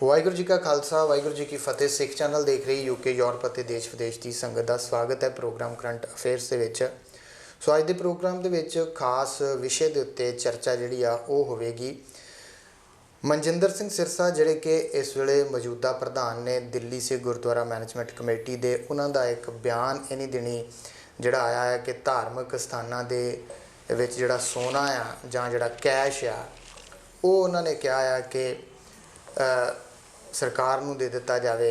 ਵਾਹਿਗੁਰੂ ਜੀ ਕਾ ਖਾਲਸਾ ਵਾਹਿਗੁਰੂ ਜੀ ਕੀ ਫਤਿਹ। ਸਿੱਖ ਚੈਨਲ ਦੇਖ ਰਹੀ ਯੂਕੇ ਯੂਰਪ ਅਤੇ ਦੇਸ਼ ਵਿਦੇਸ਼ ਦੀ ਸੰਗਤ ਦਾ ਸਵਾਗਤ ਹੈ ਪ੍ਰੋਗਰਾਮ ਕਰੰਟ ਅਫੇਅਰਸ ਦੇ ਵਿੱਚ। ਸੋ ਅੱਜ ਦੇ ਪ੍ਰੋਗਰਾਮ ਦੇ ਵਿੱਚ ਖਾਸ ਵਿਸ਼ੇ ਦੇ ਉੱਤੇ ਚਰਚਾ ਜਿਹੜੀ ਆ ਉਹ ਹੋਵੇਗੀ। ਮਨਜਿੰਦਰ ਸਿੰਘ ਸਿਰਸਾ ਜਿਹੜੇ ਕਿ ਇਸ ਵੇਲੇ ਮੌਜੂਦਾ ਪ੍ਰਧਾਨ ਨੇ ਦਿੱਲੀ ਸਿੱਖ ਗੁਰਦੁਆਰਾ ਮੈਨੇਜਮੈਂਟ ਕਮੇਟੀ ਦੇ, ਉਹਨਾਂ ਦਾ ਇੱਕ ਬਿਆਨ ਇਨੀ ਦਿਨੀ ਜਿਹੜਾ ਆਇਆ ਹੈ ਕਿ ਧਾਰਮਿਕ ਸਥਾਨਾਂ ਦੇ ਵਿੱਚ ਜਿਹੜਾ ਸੋਨਾ ਆ ਜਾਂ ਜਿਹੜਾ ਕੈਸ਼ ਆ ਉਹ ਉਹਨਾਂ ਨੇ ਕਿਹਾ ਆ ਕਿ ਸਰਕਾਰ ਨੂੰ ਦੇ ਦਿੱਤਾ ਜਾਵੇ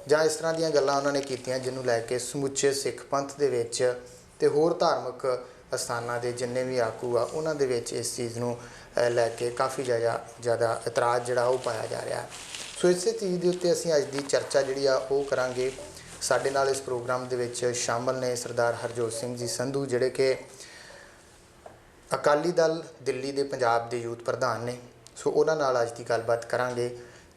ਜਾਂ ਇਸ ਤਰ੍ਹਾਂ ਦੀਆਂ ਗੱਲਾਂ ਉਹਨਾਂ ਨੇ ਕੀਤੀਆਂ, ਜਿਹਨੂੰ ਲੈ ਕੇ ਸਮੁੱਚੇ ਸਿੱਖ ਪੰਥ ਦੇ ਵਿੱਚ ਅਤੇ ਹੋਰ ਧਾਰਮਿਕ ਅਸਥਾਨਾਂ ਦੇ ਜਿੰਨੇ ਵੀ ਆਗੂ ਆ ਉਹਨਾਂ ਦੇ ਵਿੱਚ ਇਸ ਚੀਜ਼ ਨੂੰ ਲੈ ਕੇ ਕਾਫੀ ਜ਼ਿਆਦਾ ਇਤਰਾਜ਼ ਜਿਹੜਾ ਉਹ ਪਾਇਆ ਜਾ ਰਿਹਾ। ਸੋ ਇਸੇ ਚੀਜ਼ ਦੇ ਉੱਤੇ ਅਸੀਂ ਅੱਜ ਦੀ ਚਰਚਾ ਜਿਹੜੀ ਆ ਉਹ ਕਰਾਂਗੇ। ਸਾਡੇ ਨਾਲ ਇਸ ਪ੍ਰੋਗਰਾਮ ਦੇ ਵਿੱਚ ਸ਼ਾਮਲ ਨੇ ਸਰਦਾਰ ਹਰਜੋਤ ਸਿੰਘ ਜੀ ਸੰਧੂ, ਜਿਹੜੇ ਕਿ ਅਕਾਲੀ ਦਲ ਦਿੱਲੀ ਦੇ ਪੰਜਾਬ ਦੇ ਯੂਥ ਪ੍ਰਧਾਨ ਨੇ। ਸੋ ਉਹਨਾਂ ਨਾਲ ਅੱਜ ਦੀ ਗੱਲਬਾਤ ਕਰਾਂਗੇ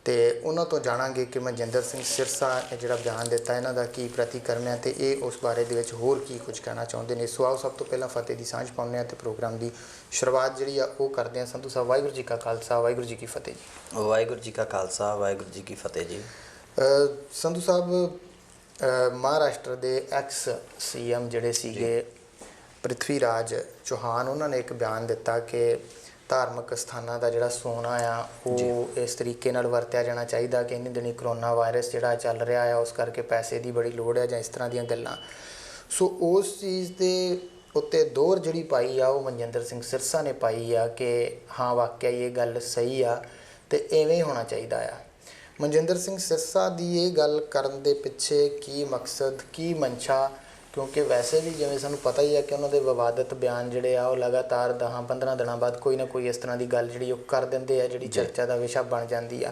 ਅਤੇ ਉਹਨਾਂ ਤੋਂ ਜਾਣਾਂਗੇ ਕਿ ਮਨਜਿੰਦਰ ਸਿੰਘ ਸਿਰਸਾ ਨੇ ਜਿਹੜਾ ਬਿਆਨ ਦਿੱਤਾ ਇਹਨਾਂ ਦਾ ਕੀ ਪ੍ਰਤੀਕਰਮ ਹੈ ਅਤੇ ਇਹ ਉਸ ਬਾਰੇ ਦੇ ਵਿੱਚ ਹੋਰ ਕੀ ਕੁਝ ਕਹਿਣਾ ਚਾਹੁੰਦੇ ਨੇ। ਸੋ ਆਓ ਸਭ ਤੋਂ ਪਹਿਲਾਂ ਫਤਿਹ ਦੀ ਸਾਂਝ ਪਾਉਂਦੇ ਹਾਂ ਅਤੇ ਪ੍ਰੋਗਰਾਮ ਦੀ ਸ਼ੁਰੂਆਤ ਜਿਹੜੀ ਆ ਉਹ ਕਰਦੇ ਹਾਂ। ਸੰਧੂ ਸਾਹਿਬ, ਵਾਹਿਗੁਰੂ ਜੀ ਕਾ ਖਾਲਸਾ ਵਾਹਿਗੁਰੂ ਜੀ ਕੀ ਫਤਿਹ ਜੀ। ਵਾਹਿਗੁਰੂ ਜੀ ਕਾ ਖਾਲਸਾ ਵਾਹਿਗੁਰੂ ਜੀ ਕੀ ਫਤਿਹ ਜੀ। ਸੰਧੂ ਸਾਹਿਬ, ਮਹਾਰਾਸ਼ਟਰ ਦੇ ਐਕਸ CM ਜਿਹੜੇ ਸੀਗੇ ਪ੍ਰਿਥਵੀ ਰਾਜ ਚੌਹਾਨ, ਉਹਨਾਂ ਨੇ ਇੱਕ ਬਿਆਨ ਦਿੱਤਾ ਕਿ ਧਾਰਮਿਕ ਸਥਾਨਾਂ ਦਾ ਜਿਹੜਾ ਸੋਨਾ ਆ ਉਹ ਇਸ ਤਰੀਕੇ ਨਾਲ ਵਰਤਿਆ ਜਾਣਾ ਚਾਹੀਦਾ ਕਿ ਇੰਨੀ ਦਿਨੀ ਕਰੋਨਾ ਵਾਇਰਸ ਜਿਹੜਾ ਚੱਲ ਰਿਹਾ ਆ ਉਸ ਕਰਕੇ ਪੈਸੇ ਦੀ ਬੜੀ ਲੋੜ ਹੈ ਜਾਂ ਇਸ ਤਰ੍ਹਾਂ ਦੀਆਂ ਗੱਲਾਂ। ਸੋ ਉਸ ਚੀਜ਼ ਦੇ ਉੱਤੇ ਦੋਹਰ ਜਿਹੜੀ ਪਾਈ ਆ ਉਹ ਮਨਜਿੰਦਰ ਸਿੰਘ ਸਿਰਸਾ ਨੇ ਪਾਈ ਆ ਕਿ ਹਾਂ ਵਾਕਿਆ ਇਹ ਗੱਲ ਸਹੀ ਆ ਅਤੇ ਇਵੇਂ ਹੋਣਾ ਚਾਹੀਦਾ ਆ। ਮਨਜਿੰਦਰ ਸਿੰਘ ਸਿਰਸਾ ਦੀ ਇਹ ਗੱਲ ਕਰਨ ਦੇ ਪਿੱਛੇ ਕੀ ਮਕਸਦ, ਕੀ ਮਨਸ਼ਾ? ਕਿਉਂਕਿ ਵੈਸੇ ਵੀ ਜਿਵੇਂ ਸਾਨੂੰ ਪਤਾ ਹੀ ਹੈ ਕਿ ਉਹਨਾਂ ਦੇ ਵਿਵਾਦਤ ਬਿਆਨ ਜਿਹੜੇ ਆ ਉਹ ਲਗਾਤਾਰ 10-15 ਦਿਨਾਂ ਬਾਅਦ ਕੋਈ ਨਾ ਕੋਈ ਇਸ ਤਰ੍ਹਾਂ ਦੀ ਗੱਲ ਜਿਹੜੀ ਉਹ ਕਰ ਦਿੰਦੇ ਆ ਜਿਹੜੀ ਚਰਚਾ ਦਾ ਵਿਸ਼ਾ ਬਣ ਜਾਂਦੀ ਆ।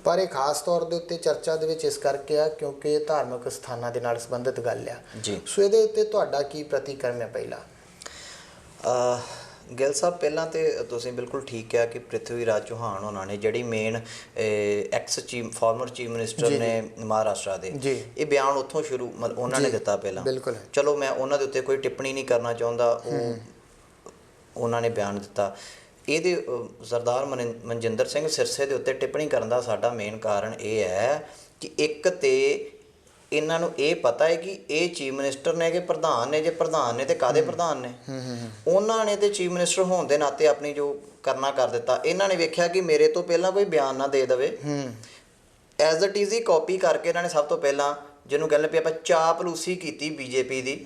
ਪਰ ਇਹ ਖਾਸ ਤੌਰ ਦੇ ਉੱਤੇ ਚਰਚਾ ਦੇ ਵਿੱਚ ਇਸ ਕਰਕੇ ਆ ਕਿਉਂਕਿ ਇਹ ਧਾਰਮਿਕ ਸਥਾਨਾਂ ਦੇ ਨਾਲ ਸੰਬੰਧਿਤ ਗੱਲ ਆ ਜੀ। ਸੋ ਇਹਦੇ ਉੱਤੇ ਤੁਹਾਡਾ ਕੀ ਪ੍ਰਤੀਕਰਮ ਹੈ? ਪਹਿਲਾਂ ਗਿੱਲ ਸਾਹਿਬ, ਪਹਿਲਾਂ ਤਾਂ ਤੁਸੀਂ ਬਿਲਕੁਲ ਠੀਕ ਕਿਹਾ ਕਿ ਪ੍ਰਿਥਵੀ ਰਾਜ ਚੌਹਾਨ ਉਹਨਾਂ ਨੇ ਜਿਹੜੀ ਮੇਨ ਫਾਰਮਰ ਚੀਫ ਮਿਨਿਸਟਰ ਨੇ ਮਹਾਰਾਸ਼ਟਰ ਦੇ, ਇਹ ਬਿਆਨ ਉੱਥੋਂ ਸ਼ੁਰੂ ਉਹਨਾਂ ਨੇ ਦਿੱਤਾ ਪਹਿਲਾਂ। ਬਿਲਕੁਲ, ਚਲੋ ਮੈਂ ਉਹਨਾਂ ਦੇ ਉੱਤੇ ਕੋਈ ਟਿੱਪਣੀ ਨਹੀਂ ਕਰਨਾ ਚਾਹੁੰਦਾ, ਉਹਨਾਂ ਨੇ ਬਿਆਨ ਦਿੱਤਾ। ਇਹਦੇ ਸਰਦਾਰ ਮਨਜਿੰਦਰ ਸਿੰਘ ਸਿਰਸੇ ਦੇ ਉੱਤੇ ਟਿੱਪਣੀ ਕਰਨ ਦਾ ਸਾਡਾ ਮੇਨ ਕਾਰਨ ਇਹ ਹੈ ਕਿ ਇੱਕ ਤਾਂ ਇਹਨਾਂ ਨੂੰ ਇਹ ਪਤਾ ਹੈ ਕਿ ਇਹ ਚੀਫ ਮਿਨਿਸਟਰ ਨੇ ਕਿ ਪ੍ਰਧਾਨ ਨੇ, ਜੇ ਪ੍ਰਧਾਨ ਨੇ ਤੇ ਕਾਹਦੇ ਪ੍ਰਧਾਨ ਨੇ। ਉਹਨਾਂ ਨੇ ਤੇ ਚੀਫ ਮਿਨਿਸਟਰ ਹੋਣ ਦੇ ਨਾਤੇ ਆਪਣੀ ਜੋ ਕਰਨਾ ਕਰ ਦਿੱਤਾ। ਇਹਨਾਂ ਨੇ ਵੇਖਿਆ ਕਿ ਮੇਰੇ ਤੋਂ ਪਹਿਲਾਂ ਕੋਈ ਬਿਆਨ ਨਾ ਦੇ ਦੇਵੇ, as it is he copy ਕਰਕੇ ਇਹਨਾਂ ਨੇ ਸਭ ਤੋਂ ਪਹਿਲਾਂ ਜਿਹਨੂੰ ਕਹਿੰਦੇ ਵੀ ਆਪਾਂ ਚਾਪਲੂਸੀ ਕੀਤੀ BJP ਦੀ,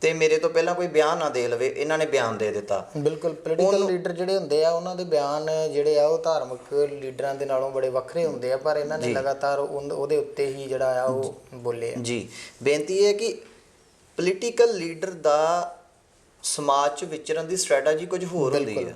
ਤੇ ਮੇਰੇ ਤੋਂ ਪਹਿਲਾਂ ਕੋਈ ਬਿਆਨ ਨਾ ਦੇ ਲਵੇ, ਇਹਨਾਂ ਨੇ ਬਿਆਨ ਦੇ ਦਿੱਤਾ। ਬਿਲਕੁਲ, ਪੋਲੀਟੀਕਲ ਲੀਡਰ ਜਿਹੜੇ ਹੁੰਦੇ ਆ ਉਹਨਾਂ ਦੇ ਬਿਆਨ ਜਿਹੜੇ ਆ ਉਹ ਧਾਰਮਿਕ ਲੀਡਰਾਂ ਦੇ ਨਾਲੋਂ ਬੜੇ ਵੱਖਰੇ ਹੁੰਦੇ ਆ, ਪਰ ਇਹਨਾਂ ਨੇ ਲਗਾਤਾਰ ਉਹਦੇ ਉੱਤੇ ਹੀ ਜਿਹੜਾ ਆ ਉਹ ਬੋਲੇ ਜੀ। ਬੇਨਤੀ ਇਹ ਹੈ ਕਿ ਪੋਲੀਟੀਕਲ ਲੀਡਰ ਦਾ ਸਮਾਜ 'ਚ ਵਿਚਰਨ ਦੀ ਸਟ੍ਰੈਟਜੀ ਕੁਝ ਹੋਰ ਹੁੰਦੀ ਹੈ,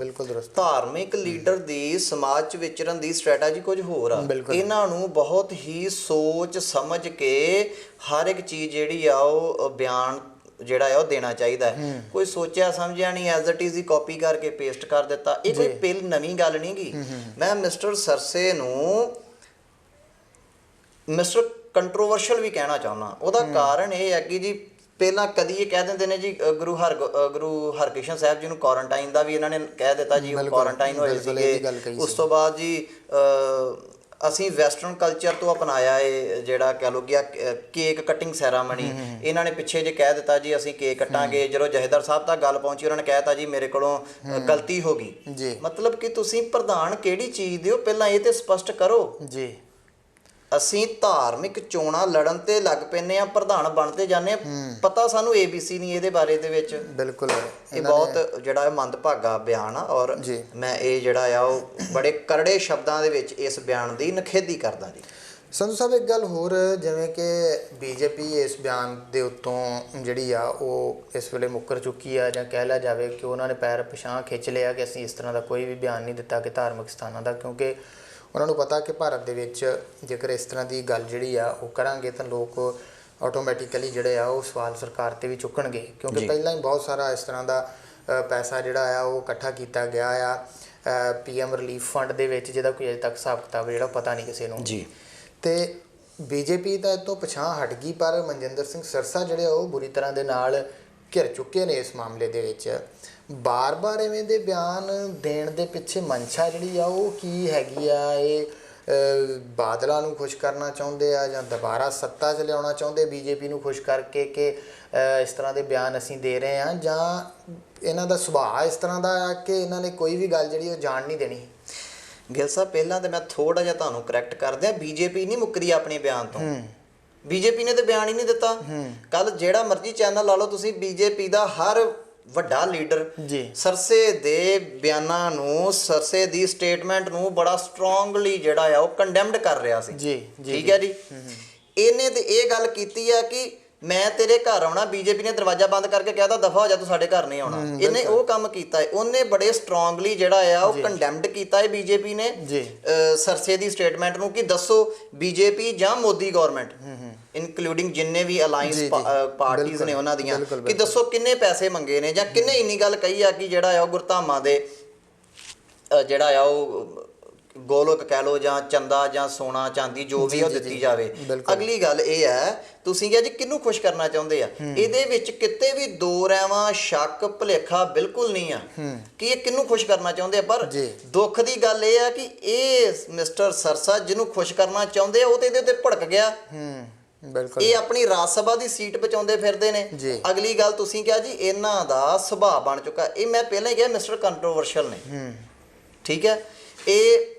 ਧਾਰਮਿਕ ਲੀਡਰ ਦੀ ਸਮਾਜ 'ਚ ਵਿਚਰਨ ਦੀ ਸਟ੍ਰੈਟਜੀ ਕੁਝ ਹੋਰ ਆ। ਇਹਨਾਂ ਨੂੰ ਬਹੁਤ ਹੀ ਸੋਚ ਸਮਝ ਕੇ ਹਰ ਇੱਕ ਚੀਜ਼ ਜਿਹੜੀ ਆ ਉਹ ਬਿਆਨ ਜਿਹੜਾ ਆ ਉਹ ਦੇਣਾ ਚਾਹੀਦਾ ਹੈ। ਕੋਈ ਸੋਚਿਆ ਸਮਝਿਆ ਨਹੀਂ, as it is he copy ਕਰਕੇ ਪੇਸਟ ਕਰ ਦਿੱਤਾ। ਇਹ ਕੋਈ ਪਹਿਲ ਨਵੀਂ ਗੱਲ ਨਹੀਂ ਗੀ। ਮੈਂ ਮਿਸਟਰ ਸਰਸੇ ਨੂੰ ਮਿਸਟਰ ਕੰਟਰੋਵਰਸ਼ਲ ਵੀ ਕਹਿਣਾ ਚਾਹੁੰਦਾ। ਉਹਦਾ ਕਾਰਨ ਇਹ ਹੈ ਕਿ ਜੀ ਪਹਿਲਾਂ ਕਦੀ ਇਹ ਕਹਿ ਦਿੰਦੇ ਨੇ ਜੀ ਗੁਰੂ ਹਰਕ੍ਰਿਸ਼ਨ ਸਾਹਿਬ ਜੀ ਨੂੰ ਕੁਆਰੰਟਾਈਨ ਦਾ ਵੀ ਇਹਨਾਂ ਨੇ ਕਹਿ ਦਿੱਤਾ ਜੀ, ਉਹ ਕੁਆਰੰਟਾਈਨ ਹੋਏ ਸੀਗੇ। ਉਸ ਤੋਂ ਬਾਅਦ ਜੀ ਅਸੀਂ ਵੈਸਟਰਨ ਕਲਚਰ ਤੋਂ ਅਪਣਾਇਆ ਇਹ ਜਿਹੜਾ ਕਹਿ ਲਓ ਕਿ ਕੇਕ ਕਟਿੰਗ ਸੈਰਾਮਨੀ, ਇਹਨਾਂ ਨੇ ਪਿੱਛੇ ਜੇ ਕਹਿ ਦਿੱਤਾ ਜੀ ਅਸੀਂ ਕੇਕ ਕੱਟਾਂਗੇ। ਜਦੋਂ ਜਥੇਦਾਰ ਸਾਹਿਬ ਤੱਕ ਗੱਲ ਪਹੁੰਚੀ ਉਹਨਾਂ ਨੇ ਕਹਿ ਦਿੱਤਾ ਜੀ ਮੇਰੇ ਕੋਲੋਂ ਗਲਤੀ ਹੋ ਗਈ। ਮਤਲਬ ਕਿ ਤੁਸੀਂ ਪ੍ਰਧਾਨ ਕਿਹੜੀ ਚੀਜ਼ ਦਿਓ, ਪਹਿਲਾਂ ਇਹ ਤੇ ਸਪਸ਼ਟ ਕਰੋ ਜੀ। ਅਸੀਂ ਧਾਰਮਿਕ ਚੋਣਾਂ ਲੜਨ ਤੇ ਲੱਗ ਪੈਂਦੇ ਹਾਂ, ਪ੍ਰਧਾਨ ਬਣਦੇ ਜਾਂਦੇ ਹਾਂ, ਪਤਾ ਸਾਨੂੰ ABC ਨਹੀਂ ਇਹਦੇ ਬਾਰੇ ਦੇ ਵਿੱਚ। ਬਿਲਕੁਲ, ਇਹ ਬਹੁਤ ਜਿਹੜਾ ਮੰਦਭਾਗਾ ਬਿਆਨ ਆ ਔਰ ਮੈਂ ਇਹ ਜਿਹੜਾ ਆ ਉਹ ਬੜੇ ਕਰੜੇ ਸ਼ਬਦਾਂ ਦੇ ਵਿੱਚ ਇਸ ਬਿਆਨ ਦੀ ਨਿਖੇਧੀ ਕਰਦਾ ਜੀ। ਸੰਧੂ ਸਾਹਿਬ, ਇੱਕ ਗੱਲ ਹੋਰ, ਜਿਵੇਂ ਕਿ BJP ਇਸ ਬਿਆਨ ਦੇ ਉੱਤੋਂ ਜਿਹੜੀ ਆ ਉਹ ਇਸ ਵੇਲੇ ਮੁੱਕਰ ਚੁੱਕੀ ਆ, ਜਾਂ ਕਹਿ ਲਿਆ ਜਾਵੇ ਕਿ ਉਹਨਾਂ ਨੇ ਪੈਰ ਪਿਛਾਂਹ ਖਿੱਚ ਲਿਆ ਕਿ ਅਸੀਂ ਇਸ ਤਰ੍ਹਾਂ ਦਾ ਕੋਈ ਵੀ ਬਿਆਨ ਨਹੀਂ ਦਿੱਤਾ ਕਿ ਧਾਰਮਿਕ ਸਥਾਨਾਂ ਦਾ, ਕਿਉਂਕਿ ਉਹਨਾਂ ਨੂੰ ਪਤਾ ਕਿ ਭਾਰਤ ਦੇ ਵਿੱਚ ਜੇਕਰ ਇਸ ਤਰ੍ਹਾਂ ਦੀ ਗੱਲ ਜਿਹੜੀ ਆ ਉਹ ਕਰਾਂਗੇ ਤਾਂ ਲੋਕ ਆਟੋਮੈਟਿਕਲੀ ਜਿਹੜੇ ਆ ਉਹ ਸਵਾਲ ਸਰਕਾਰ 'ਤੇ ਵੀ ਚੁੱਕਣਗੇ, ਕਿਉਂਕਿ ਪਹਿਲਾਂ ਹੀ ਬਹੁਤ ਸਾਰਾ ਇਸ ਤਰ੍ਹਾਂ ਦਾ ਪੈਸਾ ਜਿਹੜਾ ਆ ਉਹ ਇਕੱਠਾ ਕੀਤਾ ਗਿਆ ਆ PM ਰਿਲੀਫ ਫੰਡ ਦੇ ਵਿੱਚ, ਜਿਹਦਾ ਕੋਈ ਅਜੇ ਤੱਕ ਹਿਸਾਬ ਕਿਤਾਬ ਜਿਹੜਾ ਪਤਾ ਨਹੀਂ ਕਿਸੇ ਨੂੰ ਜੀ। ਅਤੇ BJP ਤਾਂ ਇਹ ਤੋਂ ਪਿਛਾਂਹ ਹਟ ਗਈ, ਪਰ ਮਨਜਿੰਦਰ ਸਿੰਘ ਸਿਰਸਾ ਜਿਹੜੇ ਉਹ ਬੁਰੀ ਤਰ੍ਹਾਂ ਦੇ ਨਾਲ ਘਿਰ ਚੁੱਕੇ ਨੇ ਇਸ ਮਾਮਲੇ ਦੇ ਵਿੱਚ। ਬਾਰ ਬਾਰ ਇਵੇਂ ਦੇ ਬਿਆਨ ਦੇਣ ਦੇ ਪਿੱਛੇ ਮਨਸ਼ਾ ਜਿਹੜੀ ਆ ਉਹ ਕੀ ਹੈਗੀ ਆ? ਇਹ ਬਾਦਲਾਂ ਨੂੰ ਖੁਸ਼ ਕਰਨਾ ਚਾਹੁੰਦੇ ਆ ਜਾਂ ਦੁਬਾਰਾ ਸੱਤਾ 'ਚ ਲਿਆਉਣਾ ਚਾਹੁੰਦੇ ਬੀਜੇਪੀ ਨੂੰ ਖੁਸ਼ ਕਰਕੇ ਕਿ ਇਸ ਤਰ੍ਹਾਂ ਦੇ ਬਿਆਨ ਅਸੀਂ ਦੇ ਰਹੇ ਹਾਂ, ਜਾਂ ਇਹਨਾਂ ਦਾ ਸੁਭਾਅ ਇਸ ਤਰ੍ਹਾਂ ਦਾ ਆ ਕਿ ਇਹਨਾਂ ਨੇ ਕੋਈ ਵੀ ਗੱਲ ਜਿਹੜੀ ਉਹ ਜਾਣ ਨਹੀਂ ਦੇਣੀ? ਗਿੱਲ ਸਾਹਿਬ, ਪਹਿਲਾਂ ਤਾਂ ਮੈਂ ਥੋੜਾ ਜਿਹਾ ਤੁਹਾਨੂੰ ਕਰੈਕਟ ਕਰ ਦਿਆਂ, ਬੀਜੇਪੀ ਨਹੀਂ ਮੁੱਕਰੀ ਆਪਣੇ ਬਿਆਨ ਤੋਂ। ਬੀਜੇਪੀ ਨੇ ਤਾਂ ਬਿਆਨ ਹੀ ਨਹੀਂ ਦਿੱਤਾ। ਕੱਲ ਜਿਹੜਾ ਮਰਜ਼ੀ ਚੈਨਲ ਲਾ ਲਓ ਤੁਸੀਂ, ਬੀਜੇਪੀ ਦਾ ਹਰ ਵੱਡਾ ਲੀਡਰ ਸਰਸੇ ਦੇ ਬਿਆਨਾਂ ਨੂੰ, ਸਰਸੇ ਦੀ ਸਟੇਟਮੈਂਟ ਨੂੰ ਬੜਾ ਸਟਰੋਂਗਲੀ ਜਿਹੜਾ ਆ ਉਹ ਕੰਡੈਮਡ ਕਰ ਰਿਹਾ ਸੀ। ਠੀਕ ਹੈ ਜੀ। ਇਹਨੇ ਤੇ ਇਹ ਗੱਲ ਕੀਤੀ ਆ ਕਿ ਮੈਂ ਤੇਰੇ ਘਰ ਆਉਣਾ, ਬੀਜੇਪੀ ਨੇ ਦਰਵਾਜ਼ਾ ਬੰਦ ਕਰਕੇ ਕਹਿਤਾ ਦਫਾ ਹੋ ਜਾ, ਤੂੰ ਸਾਡੇ ਘਰ ਨਹੀਂ ਆਉਣਾ। ਇਹਨੇ ਉਹ ਕੰਮ ਕੀਤਾ ਹੈ। ਉਹਨੇ ਬੜੇ ਸਟਰੋਂਗਲੀ ਜਿਹੜਾ ਆ ਉਹ ਕੰਡੈਮਡ ਕੀਤਾ ਹੈ ਬੀਜੇਪੀ ਨੇ ਸਰਸੇ ਦੀ ਸਟੇਟਮੈਂਟ ਨੂੰ ਕਿ ਦੱਸੋ ਬੀਜੇਪੀ ਜਾਂ ਮੋਦੀ ਗਵਰਨਮੈਂਟ, ਇਨਕਲੂਡਿੰਗ ਜਿੰਨੇ ਵੀ ਅਲਾਈਅੰਸ ਪਾਰਟੀਆਂ ਨੇ ਉਹਨਾਂ ਦੀਆਂ, ਕਿ ਦੱਸੋ ਕਿੰਨੇ ਪੈਸੇ ਮੰਗੇ ਨੇ ਜਾਂ ਕਿੰਨੇ ਇੰਨੀ ਗੱਲ ਕਹੀ ਆ ਕਿ ਜਿਹੜਾ ਆ ਉਹ ਗੁਰਧਾਮਾਂ ਦੇ ਜਿਹੜਾ ਆ ਉਹ ਗੋਲੋਕ ਕਹਿ ਲਓ ਜਾਂ ਚੰਦਾ ਜਾਂ ਸੋਨਾ ਚਾਂਦੀ ਜੋ ਵੀ ਉਹ ਦਿੱਤੀ ਜਾਵੇ। ਅਗਲੀ ਗੱਲ ਇਹ ਹੈ, ਤੁਸੀਂ ਕਿਹਾ ਜੀ ਕਿਹਨੂੰ ਖੁਸ਼ ਕਰਨਾ ਚਾਹੁੰਦੇ ਆ, ਇਹਦੇ ਵਿੱਚ ਕਿਤੇ ਵੀ ਦੋ ਰਹਿਵਾਂ ਸ਼ੱਕ ਭੁਲੇਖਾ ਬਿਲਕੁਲ ਨਹੀਂ ਆ ਕਿ ਇਹ ਕਿਹਨੂੰ ਖੁਸ਼ ਕਰਨਾ ਚਾਹੁੰਦੇ ਆ। ਪਰ ਦੁੱਖ ਦੀ ਗੱਲ ਇਹ ਆ ਕਿ ਇਹ ਮਿਸਟਰ ਸਰਸਾ ਜਿਹਨੂੰ ਖੁਸ਼ ਕਰਨਾ ਚਾਹੁੰਦੇ ਆ ਉਹ ਤੇ ਇਹਦੇ ਉੱਤੇ ਭੜਕ ਗਿਆ। ਇਹ ਆਪਣੀ ਰਾਜ ਸਭਾ ਦੀ ਸੀਟ ਬਚਾਉਂਦੇ ਫਿਰਦੇ ਨੇ। ਅਗਲੀ ਗੱਲ ਤੁਸੀਂ ਕਿਹਾ ਜੀ ਇਹਨਾਂ ਦਾ ਸੁਭਾਅ ਬਣ ਚੁੱਕਾ, ਇਹ ਮੈਂ ਪਹਿਲਾਂ ਹੀ ਕਿਹਾ ਮਿਸਟਰ ਕੰਟਰੋਵਰਸ਼ਲ ਨੇ। ਠੀਕ ਹੈ। ਇਹ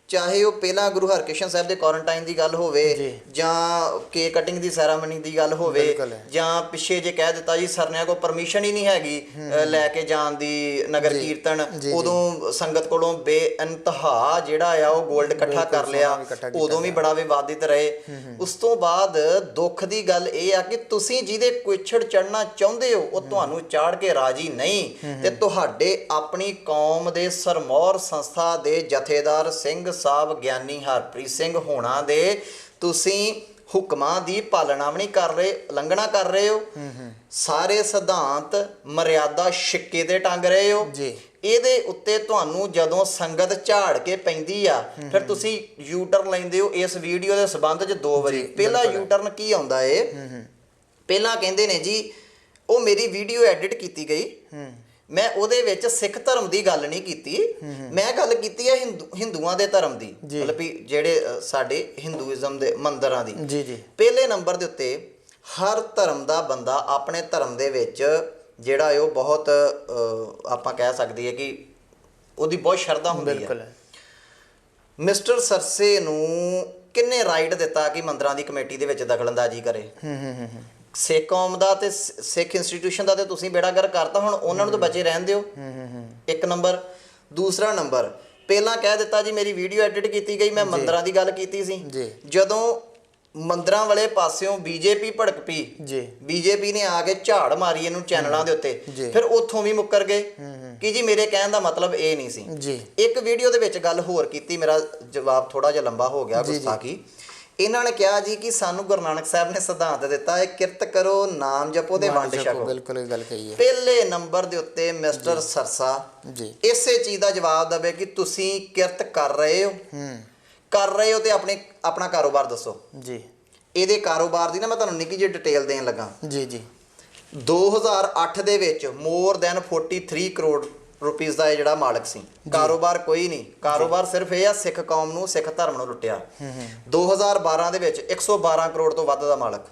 ਚਾਹੇ ਉਹ ਪਹਿਲਾਂ ਗੁਰੂ ਹਰਕ੍ਰਿਸ਼ਨ ਸਾਹਿਬ ਦੇ ਕੁਆਰੰਟਾਈਨ ਦੀ ਗੱਲ ਹੋਵੇ ਜਾਂ ਕੇਕ ਕਟਿੰਗ ਦੀ ਸੈਰਾਮਨੀ ਦੀ ਗੱਲ ਹੋਵੇ, ਜਾਂ ਪਿੱਛੇ ਜੇ ਕਹਿ ਦਿੱਤਾ ਜੀ ਸਰਨਿਆਂ ਕੋਲ ਪਰਮਿਸ਼ਨ ਹੀ ਨਹੀਂ ਹੈਗੀ ਲੈ ਕੇ ਜਾਣ ਦੀ ਨਗਰ ਕੀਰਤਨ, ਉਦੋਂ ਸੰਗਤ ਕੋਲੋਂ ਬੇਇੰਤਹਾ ਜਿਹੜਾ ਆ ਉਹ ਗੋਲਡ ਇਕੱਠਾ ਕਰ ਲਿਆ, ਉਦੋਂ ਵੀ ਬੜਾ ਵਿਵਾਦਿਤ ਰਹੇ। ਉਸ ਤੋਂ ਬਾਅਦ ਦੁੱਖ ਦੀ ਗੱਲ ਇਹ ਆ ਕਿ ਤੁਸੀਂ ਜਿਹਦੇ ਕੁਛੜ ਚੜਨਾ ਚਾਹੁੰਦੇ ਹੋ ਉਹ ਤੁਹਾਨੂੰ ਚਾੜ ਕੇ ਰਾਜੀ ਨਹੀਂ, ਤੇ ਤੁਹਾਡੇ ਆਪਣੀ ਕੌਮ ਦੇ ਸਰਮੌਰ ਸੰਸਥਾ ਦੇ ਜਥੇਦਾਰ ਸਿੰਘ ਸਾਹਿਬ ਗਿਆਨੀ ਹਰਪ੍ਰੀਤ ਸਿੰਘ ਹੋਣਾ ਦੇ ਤੁਸੀਂ ਹੁਕਮਾਂ ਦੀ ਪਾਲਣਾ ਵੀ ਨਹੀਂ ਕਰ ਰਹੇ, ਉਲੰਘਣਾ ਕਰ ਰਹੇ ਹੋ। ਸਾਰੇ ਸਿਧਾਂਤ ਮਰਿਆਦਾ ਛਿੱਕੇ ਤੇ ਟੰਗ ਰਹੇ ਹੋ। ਇਹਦੇ ਉੱਤੇ ਤੁਹਾਨੂੰ ਜਦੋਂ ਸੰਗਤ ਝਾੜ ਕੇ ਪੈਂਦੀ ਆ ਫਿਰ ਤੁਸੀਂ ਯੂ ਟਰਨ ਲੈਂਦੇ ਹੋ। ਇਸ ਵੀਡੀਓ ਦੇ ਸਬੰਧ 'ਚ 2 ਵਾਰੀ ਪਹਿਲਾ ਯੂ ਟਰਨ ਕੀ ਆਉਂਦਾ ਏ, ਪਹਿਲਾਂ ਕਹਿੰਦੇ ਨੇ ਜੀ ਉਹ ਮੇਰੀ ਵੀਡੀਓ ਐਡਿਟ ਕੀਤੀ ਗਈ, ਮੈਂ ਉਹਦੇ ਵਿੱਚ ਸਿੱਖ ਧਰਮ ਦੀ ਗੱਲ ਨਹੀਂ ਕੀਤੀ, ਮੈਂ ਗੱਲ ਕੀਤੀ ਹੈ ਹਿੰਦੂਆਂ ਦੇ ਧਰਮ ਦੀ, ਮਤਲਬ ਵੀ ਜਿਹੜੇ ਸਾਡੇ ਹਿੰਦੂਇਜ਼ਮ ਦੇ ਮੰਦਰਾਂ ਦੀ। ਪਹਿਲੇ ਨੰਬਰ ਦੇ ਉੱਤੇ ਹਰ ਧਰਮ ਦਾ ਬੰਦਾ ਆਪਣੇ ਧਰਮ ਦੇ ਵਿੱਚ ਜਿਹੜਾ ਉਹ ਬਹੁਤ ਆਪਾਂ ਕਹਿ ਸਕਦੇ ਹਾਂ ਕਿ ਉਹਦੀ ਬਹੁਤ ਸ਼ਰਧਾ ਹੁੰਦੀ ਹੈ। ਮਿਸਟਰ ਸਰਸੇ ਨੂੰ ਕਿੰਨੇ ਰਾਈਟ ਦਿੱਤਾ ਕਿ ਮੰਦਰਾਂ ਦੀ ਕਮੇਟੀ ਦੇ ਵਿੱਚ ਦਖਲਅੰਦਾਜ਼ੀ ਕਰੇ? ਸਿੱਖ ਕੌਮ ਦਾ ਤੇ ਸਿੱਖ ਇੰਸਟੀਟਿਊਸ਼ਨ ਦਾ ਤੇ ਤੁਸੀਂ ਬੇੜਾਗਰ ਕਰਤਾ, ਹੁਣ ਉਹਨਾਂ ਨੂੰ ਤਾਂ ਬਚੇ ਰਹਿਣ ਦਿਓ। ਇੱਕ ਨੰਬਰ। ਦੂਸਰਾ ਨੰਬਰ, ਪਹਿਲਾਂ ਕਹਿ ਦਿੱਤਾ ਜੀ ਮੇਰੀ ਵੀਡੀਓ ਐਡਿਟ ਕੀਤੀ ਗਈ, ਮੈਂ ਮੰਦਰਾਂ ਦੀ ਗੱਲ ਕੀਤੀ ਸੀ। ਜਦੋਂ ਮੰਦਰਾਂ ਵਾਲੇ ਪਾਸਿਓਂ ਬੀਜੇਪੀ ਭੜਕ ਪਈ, ਬੀਜੇਪੀ ਨੇ ਆ ਕੇ ਝਾੜ ਮਾਰੀ ਇਹਨੂੰ ਚੈਨਲਾਂ ਦੇ ਉੱਤੇ, ਫਿਰ ਉੱਥੋਂ ਵੀ ਮੁੱਕਰ ਗਏ ਕਿ ਜੀ ਮੇਰੇ ਕਹਿਣ ਦਾ ਮਤਲਬ ਇਹ ਨਹੀਂ ਸੀ। ਇੱਕ ਵੀਡੀਓ ਦੇ ਵਿੱਚ ਗੱਲ ਹੋਰ ਕੀਤੀ, ਮੇਰਾ ਜਵਾਬ ਥੋੜਾ ਜਿਹਾ ਲੰਬਾ ਹੋ ਗਿਆ ਗੁਸਤਾਖੀ। ਇਹਨਾਂ ਨੇ ਕਿਹਾ ਜੀ ਕਿ ਸਾਨੂੰ ਗੁਰੂ ਨਾਨਕ ਸਾਹਿਬ ਨੇ ਸਿਧਾਂਤ ਦਿੱਤਾ ਹੈ ਕਿਰਤ ਕਰੋ, ਨਾਮ ਜਪੋ ਤੇ ਵੰਡ ਛਕੋ। ਬਿਲਕੁਲ ਇਹ ਗੱਲ ਕਹੀ ਹੈ। ਪਹਿਲੇ ਨੰਬਰ ਦੇ ਉੱਤੇ ਮਿਸਟਰ ਸਰਸਾ ਇਸੇ ਚੀਜ਼ ਦਾ ਜਵਾਬ ਦੇਵੇ ਕਿ ਤੁਸੀਂ ਕਿਰਤ ਕਰ ਰਹੇ ਹੋ ਤੇ ਆਪਣਾ ਕਾਰੋਬਾਰ ਦੱਸੋ। ਇਹਦੇ ਕਾਰੋਬਾਰ ਦੀ ਨਾ ਮੈਂ ਤੁਹਾਨੂੰ ਨਿੱਕੀ ਜਿਹੀ ਡਿਟੇਲ ਦੇਣ ਲੱਗਾ। 2008 ਦੇ ਵਿੱਚ ਮੋਰ ਦੈਨ 43 ਕਰੋੜ ਰੁਪੀਸ ਦਾ ਇਹ ਜਿਹੜਾ ਮਾਲਕ ਸੀ। ਕਾਰੋਬਾਰ ਕੋਈ ਨਹੀਂ, ਕਾਰੋਬਾਰ ਸਿਰਫ ਇਹ ਆ ਸਿੱਖ ਕੌਮ ਨੂੰ, ਸਿੱਖ ਧਰਮ ਨੂੰ ਲੁੱਟਿਆ। 2012 ਦੇ ਵਿੱਚ 112 ਕਰੋੜ ਤੋਂ ਵੱਧ ਦਾ ਮਾਲਕ।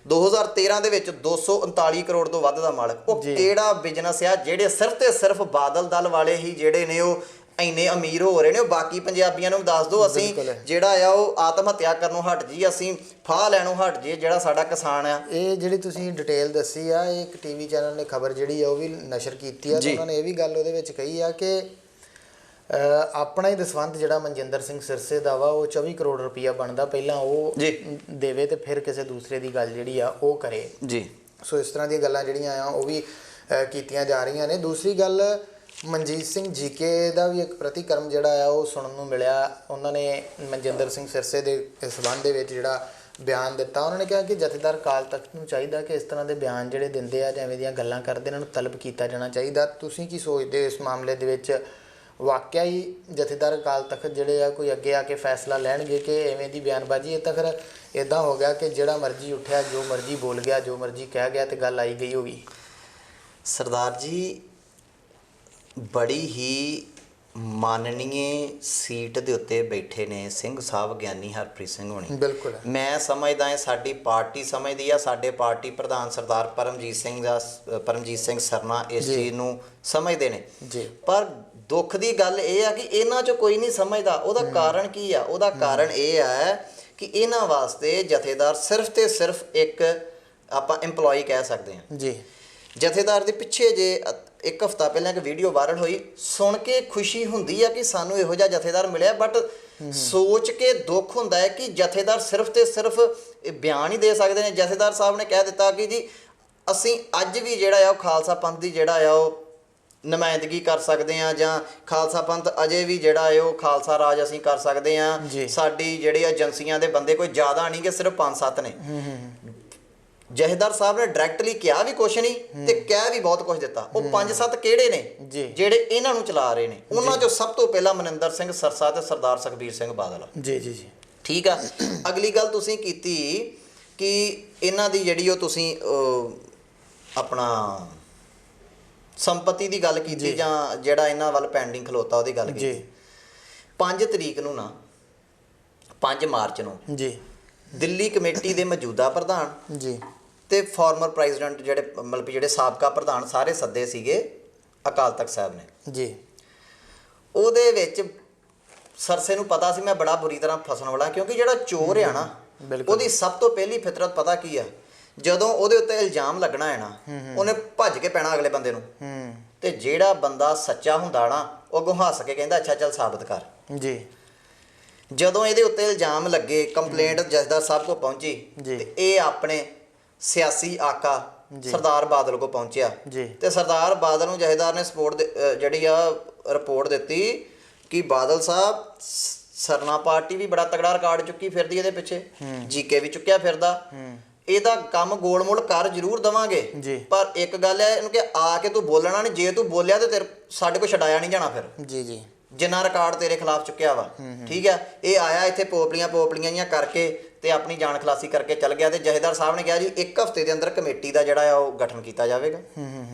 2013 ਦੇ ਵਿੱਚ 239 ਕਰੋੜ ਤੋਂ ਵੱਧ ਦਾ ਮਾਲਕ। ਉਹ ਕਿਹੜਾ ਬਿਜ਼ਨਸ ਆ ਜਿਹੜੇ ਸਿਰਫ ਤੇ ਸਿਰਫ ਬਾਦਲ ਦਲ ਵਾਲੇ ਹੀ ਜਿਹੜੇ ਨੇ ਉਹ ਇੰਨੇ ਅਮੀਰ ਹੋ ਰਹੇ ਨੇ? ਉਹ ਬਾਕੀ ਪੰਜਾਬੀਆਂ ਨੂੰ ਦੱਸ ਦਿਓ ਅਸੀਂ ਜਿਹੜਾ ਆ ਉਹ ਆਤਮ ਹੱਤਿਆ ਕਰਨੋਂ ਹਟ ਜੀ, ਅਸੀਂ ਫਾਹ ਲੈਣੋਂ ਹਟ ਜੀ, ਜਿਹੜਾ ਸਾਡਾ ਕਿਸਾਨ ਆ। ਇਹ ਜਿਹੜੀ ਤੁਸੀਂ ਡਿਟੇਲ ਦੱਸੀ ਆ, ਇਹ ਇੱਕ ਟੀਵੀ ਚੈਨਲ ਨੇ ਖਬਰ ਜਿਹੜੀ ਆ ਉਹ ਵੀ ਨਸ਼ਰ ਕੀਤੀ ਆ, ਤੇ ਉਹਨਾਂ ਨੇ ਇਹ ਵੀ ਗੱਲ ਉਹਦੇ ਵਿੱਚ ਕਹੀ ਆ ਕਿ ਆਪਣਾ ਹੀ ਦਸਵੰਧ ਜਿਹੜਾ ਮਨਜਿੰਦਰ ਸਿੰਘ ਸਿਰਸੇ ਦਾ ਵਾ ਉਹ 24 ਕਰੋੜ ਰੁਪਈਆ ਬਣਦਾ, ਪਹਿਲਾਂ ਉਹ ਦੇਵੇ ਤੇ ਫਿਰ ਕਿਸੇ ਦੂਸਰੇ ਦੀ ਗੱਲ ਜਿਹੜੀ ਆ ਉਹ ਕਰੇ। ਸੋ ਇਸ ਤਰ੍ਹਾਂ ਦੀਆਂ ਗੱਲਾਂ ਜਿਹੜੀਆਂ ਆ ਉਹ ਵੀ ਕੀਤੀਆਂ ਜਾ ਰਹੀਆਂ ਨੇ। ਦੂਸਰੀ ਗੱਲ, ਮਨਜੀਤ ਸਿੰਘ ਜੀਕੇ ਦਾ ਵੀ ਇੱਕ ਪ੍ਰਤੀਕਰਮ ਜਿਹੜਾ ਆ ਉਹ ਸੁਣਨ ਨੂੰ ਮਿਲਿਆ। ਉਹਨਾਂ ਨੇ ਮਨਜਿੰਦਰ ਸਿੰਘ ਸਿਰਸੇ ਦੇ ਸੰਬੰਧ ਦੇ ਵਿੱਚ ਜਿਹੜਾ ਬਿਆਨ ਦਿੱਤਾ, ਉਹਨਾਂ ਨੇ ਕਿਹਾ ਕਿ ਜਥੇਦਾਰ ਅਕਾਲ ਤਖਤ ਨੂੰ ਚਾਹੀਦਾ ਕਿ ਇਸ ਤਰ੍ਹਾਂ ਦੇ ਬਿਆਨ ਜਿਹੜੇ ਦਿੰਦੇ ਆ ਜਾਂ ਐਵੇਂ ਦੀਆਂ ਗੱਲਾਂ ਕਰਦੇ ਇਹਨਾਂ ਨੂੰ ਤਲਬ ਕੀਤਾ ਜਾਣਾ ਚਾਹੀਦਾ। ਤੁਸੀਂ ਕੀ ਸੋਚਦੇ ਹੋ ਇਸ ਮਾਮਲੇ ਦੇ ਵਿੱਚ? ਵਾਕਿਆ ਹੀ ਜਥੇਦਾਰ ਅਕਾਲ ਤਖਤ ਜਿਹੜੇ ਆ ਕੋਈ ਅੱਗੇ ਆ ਕੇ ਫੈਸਲਾ ਲੈਣਗੇ ਕਿ ਐਵੇਂ ਦੀ ਬਿਆਨਬਾਜ਼ੀ? ਇਹ ਤਾਂ ਫਿਰ ਇੱਦਾਂ ਹੋ ਗਿਆ ਕਿ ਜਿਹੜਾ ਮਰਜ਼ੀ ਉੱਠਿਆ, ਜੋ ਮਰਜ਼ੀ ਬੋਲ ਗਿਆ, ਜੋ ਮਰਜ਼ੀ ਕਹਿ ਗਿਆ ਤੇ ਗੱਲ ਆਈ ਗਈ ਹੋਗੀ। ਸਰਦਾਰ ਜੀ, ਬੜੀ ਹੀ ਮਾਨਨੀਏ ਸੀਟ ਦੇ ਉੱਤੇ ਬੈਠੇ ਨੇ ਸਿੰਘ ਸਾਹਿਬ ਗਿਆਨੀ ਹਰਪ੍ਰੀਤ ਸਿੰਘ ਹੋਣੀ। ਬਿਲਕੁਲ ਮੈਂ ਸਮਝਦਾ ਹਾਂ ਸਾਡੀ ਪਾਰਟੀ ਸਮਝਦੀ ਆ, ਸਾਡੇ ਪਾਰਟੀ ਪ੍ਰਧਾਨ ਸਰਦਾਰ ਪਰਮਜੀਤ ਸਿੰਘ ਸਰਨਾ ਇਸ ਚੀਜ਼ ਨੂੰ ਸਮਝਦੇ ਨੇ ਜੀ। ਪਰ ਦੁੱਖ ਦੀ ਗੱਲ ਇਹ ਆ ਕਿ ਇਹਨਾਂ 'ਚੋਂ ਕੋਈ ਨਹੀਂ ਸਮਝਦਾ। ਉਹਦਾ ਕਾਰਨ ਕੀ ਆ? ਉਹਦਾ ਕਾਰਨ ਇਹ ਆ ਕਿ ਇਹਨਾਂ ਵਾਸਤੇ ਜਥੇਦਾਰ ਸਿਰਫ ਤੇ ਸਿਰਫ ਇੱਕ ਆਪਾਂ EMPLOYE ਕਹਿ ਸਕਦੇ ਹਾਂ ਜੀ। ਜਥੇਦਾਰ ਦੇ ਪਿੱਛੇ ਜੇ ਇੱਕ ਹਫ਼ਤਾ ਪਹਿਲਾਂ ਇੱਕ ਵੀਡੀਓ ਵਾਇਰਲ ਹੋਈ, ਸੁਣ ਕੇ ਖੁਸ਼ੀ ਹੁੰਦੀ ਆ ਕਿ ਸਾਨੂੰ ਇਹੋ ਜਿਹਾ ਜਥੇਦਾਰ ਮਿਲਿਆ, ਬਟ ਸੋਚ ਕੇ ਦੁੱਖ ਹੁੰਦਾ ਹੈ ਕਿ ਜਥੇਦਾਰ ਸਿਰਫ ਤੇ ਸਿਰਫ ਬਿਆਨ ਹੀ ਦੇ ਸਕਦੇ ਨੇ। ਜਥੇਦਾਰ ਸਾਹਿਬ ਨੇ ਕਹਿ ਦਿੱਤਾ ਕਿ ਜੀ ਅਸੀਂ ਅੱਜ ਵੀ ਜਿਹੜਾ ਆ ਉਹ ਖਾਲਸਾ ਪੰਥ ਦੀ ਜਿਹੜਾ ਆ ਉਹ ਨੁਮਾਇੰਦਗੀ ਕਰ ਸਕਦੇ ਹਾਂ, ਜਾਂ ਖਾਲਸਾ ਪੰਥ ਅਜੇ ਵੀ ਜਿਹੜਾ ਹੈ ਉਹ ਖਾਲਸਾ ਰਾਜ ਅਸੀਂ ਕਰ ਸਕਦੇ ਹਾਂ। ਸਾਡੀ ਜਿਹੜੀ ਏਜੰਸੀਆਂ ਦੇ ਬੰਦੇ ਕੋਈ ਜ਼ਿਆਦਾ ਨਹੀਂ ਕਿ ਸਿਰਫ 5-7 ਨੇ। ਜਥੇਦਾਰ ਸਾਹਿਬ ਨੇ ਡਾਇਰੈਕਟਲੀ ਕਿਹਾ ਵੀ ਕੁਛ ਨਹੀਂ ਤੇ ਕਹਿ ਵੀ ਬਹੁਤ ਕੁਝ ਦਿੱਤਾ। ਉਹ 5-7 ਕਿਹੜੇ ਨੇ ਜਿਹੜੇ ਇਹਨਾਂ ਨੂੰ ਚਲਾ ਰਹੇ ਨੇ? ਉਹਨਾਂ ਚੋਂ ਸਭ ਤੋਂ ਪਹਿਲਾਂ ਮਨਿੰਦਰ ਸਿੰਘ ਸਰਸਾ ਤੇ ਸਰਦਾਰ ਸੁਖਬੀਰ ਸਿੰਘ ਬਾਦਲ। ਜੀ ਜੀ ਜੀ, ਠੀਕ ਆ। ਅਗਲੀ ਗੱਲ ਤੁਸੀਂ ਕੀਤੀ ਕਿ ਇਹਨਾਂ ਦੀ ਜਿਹੜੀ ਉਹ ਤੁਸੀਂ ਆਪਣਾ ਸੰਪਤੀ ਦੀ ਗੱਲ ਕੀਤੀ, ਜਾਂ ਜਿਹੜਾ ਇਹਨਾਂ ਵੱਲ ਪੈਂਡਿੰਗ ਖਲੋਤਾ ਉਹਦੀ ਗੱਲ ਕੀਤੀ। 5 ਤਰੀਕ ਨੂੰ ਨਾ 5 ਮਾਰਚ ਨੂੰ ਜੀ ਦਿੱਲੀ ਕਮੇਟੀ ਦੇ ਮੌਜੂਦਾ ਪ੍ਰਧਾਨ ਜੀ ਤੇ ਫਾਰਮਰ ਪ੍ਰੈਜ਼ੀਡੈਂਟ ਜਿਹੜੇ ਸਾਬਕਾ ਪ੍ਰਧਾਨ ਸਾਰੇ ਸੱਦੇ ਸੀਗੇ ਅਕਾਲ ਤਖਤ ਸਾਹਿਬ ਨੇ ਜੀ। ਉਹਦੇ ਵਿੱਚ ਸਰਸੇ ਨੂੰ ਪਤਾ ਸੀ ਮੈਂ ਬੜਾ ਬੁਰੀ ਤਰ੍ਹਾਂ ਫਸਣ ਵਾਲਾ, ਕਿਉਂਕਿ ਜਿਹੜਾ ਚੋਰ ਆ ਨਾ ਉਹਦੀ ਸਭ ਤੋਂ ਪਹਿਲੀ ਫਿਤਰਤ ਪਤਾ ਕੀ ਆ? ਜਦੋਂ ਉਹਦੇ ਉੱਤੇ ਇਲਜ਼ਾਮ ਲੱਗਣਾ ਹੈ ਨਾ ਉਹਨੇ ਭੱਜ ਕੇ ਪੈਣਾ ਅਗਲੇ ਬੰਦੇ ਨੂੰ, ਤੇ ਜਿਹੜਾ ਬੰਦਾ ਸੱਚਾ ਹੁੰਦਾ ਨਾ ਉਹ ਅੱਗੋਂ ਹੱਸ ਕੇ ਕਹਿੰਦਾ ਅੱਛਾ ਚੱਲ ਸਾਬਤ ਕਰ। ਜੀ। ਜਦੋਂ ਇਹਦੇ ਉੱਤੇ ਇਲਜ਼ਾਮ ਲੱਗੇ, ਕੰਪਲੇਂਟ ਜਥੇਦਾਰ ਸਾਹਿਬ ਕੋਲ ਪਹੁੰਚੀ ਤੇ ਇਹ ਆਪਣੇ ਸਿਆਸੀ ਆਕਾ ਸਰਦਾਰ ਬਾਦਲ ਕੋਲ ਪਹੁੰਚਿਆ ਤੇ ਸਰਦਾਰ ਬਾਦਲ ਨੂੰ ਜਥੇਦਾਰ ਨੇ ਸਪੋਰਟ ਜਿਹੜੀ ਆ ਰਿਪੋਰਟ ਦਿੱਤੀ ਕਿ ਬਾਦਲ ਸਾਹਿਬ ਸਰਨਾ ਪਾਰਟੀ ਵੀ ਬੜਾ ਤਗੜਾ ਰਿਕਾਰਡ ਚੁੱਕੀ ਫਿਰਦੀ ਇਹਦੇ ਪਿੱਛੇ, ਜੀਕੇ ਵੀ ਚੁੱਕਿਆ ਫਿਰਦਾ, ਇਹਦਾ ਕੰਮ ਗੋਲਮੋਲ ਕਰ ਜ਼ਰੂਰ ਦਵਾਂਗੇ, ਪਰ ਇੱਕ ਗੱਲ ਹੈ ਇਹਨੂੰ ਕਿ ਆ ਕੇ ਤੂੰ ਬੋਲਣਾ ਨਹੀਂ, ਜੇ ਤੂੰ ਬੋਲਿਆ ਤੇ ਤੇਰੇ ਸਾਡੇ ਕੋਲ ਛਡਾਇਆ ਨਹੀਂ ਜਾਣਾ ਫਿਰ। ਜੀ ਜੀ। ਜਿੰਨਾ ਰਿਕਾਰਡ ਤੇਰੇ ਖਿਲਾਫ ਚੁੱਕਿਆ ਵਾ, ਠੀਕ ਹੈ। ਇਹ ਆਇਆ ਇੱਥੇ ਪੋਪਲੀਆਂ ਜਿਹੀਆਂ ਕਰਕੇ ਤੇ ਆਪਣੀ ਜਾਨ ਖਲਾਸੀ ਕਰਕੇ ਚੱਲ ਗਿਆ। ਤੇ ਜਥੇਦਾਰ ਸਾਹਿਬ ਨੇ ਕਿਹਾ ਜੀ 1 ਹਫ਼ਤੇ ਦੇ ਅੰਦਰ ਕਮੇਟੀ ਦਾ ਜਿਹੜਾ ਆ ਉਹ ਗਠਨ ਕੀਤਾ ਜਾਵੇਗਾ,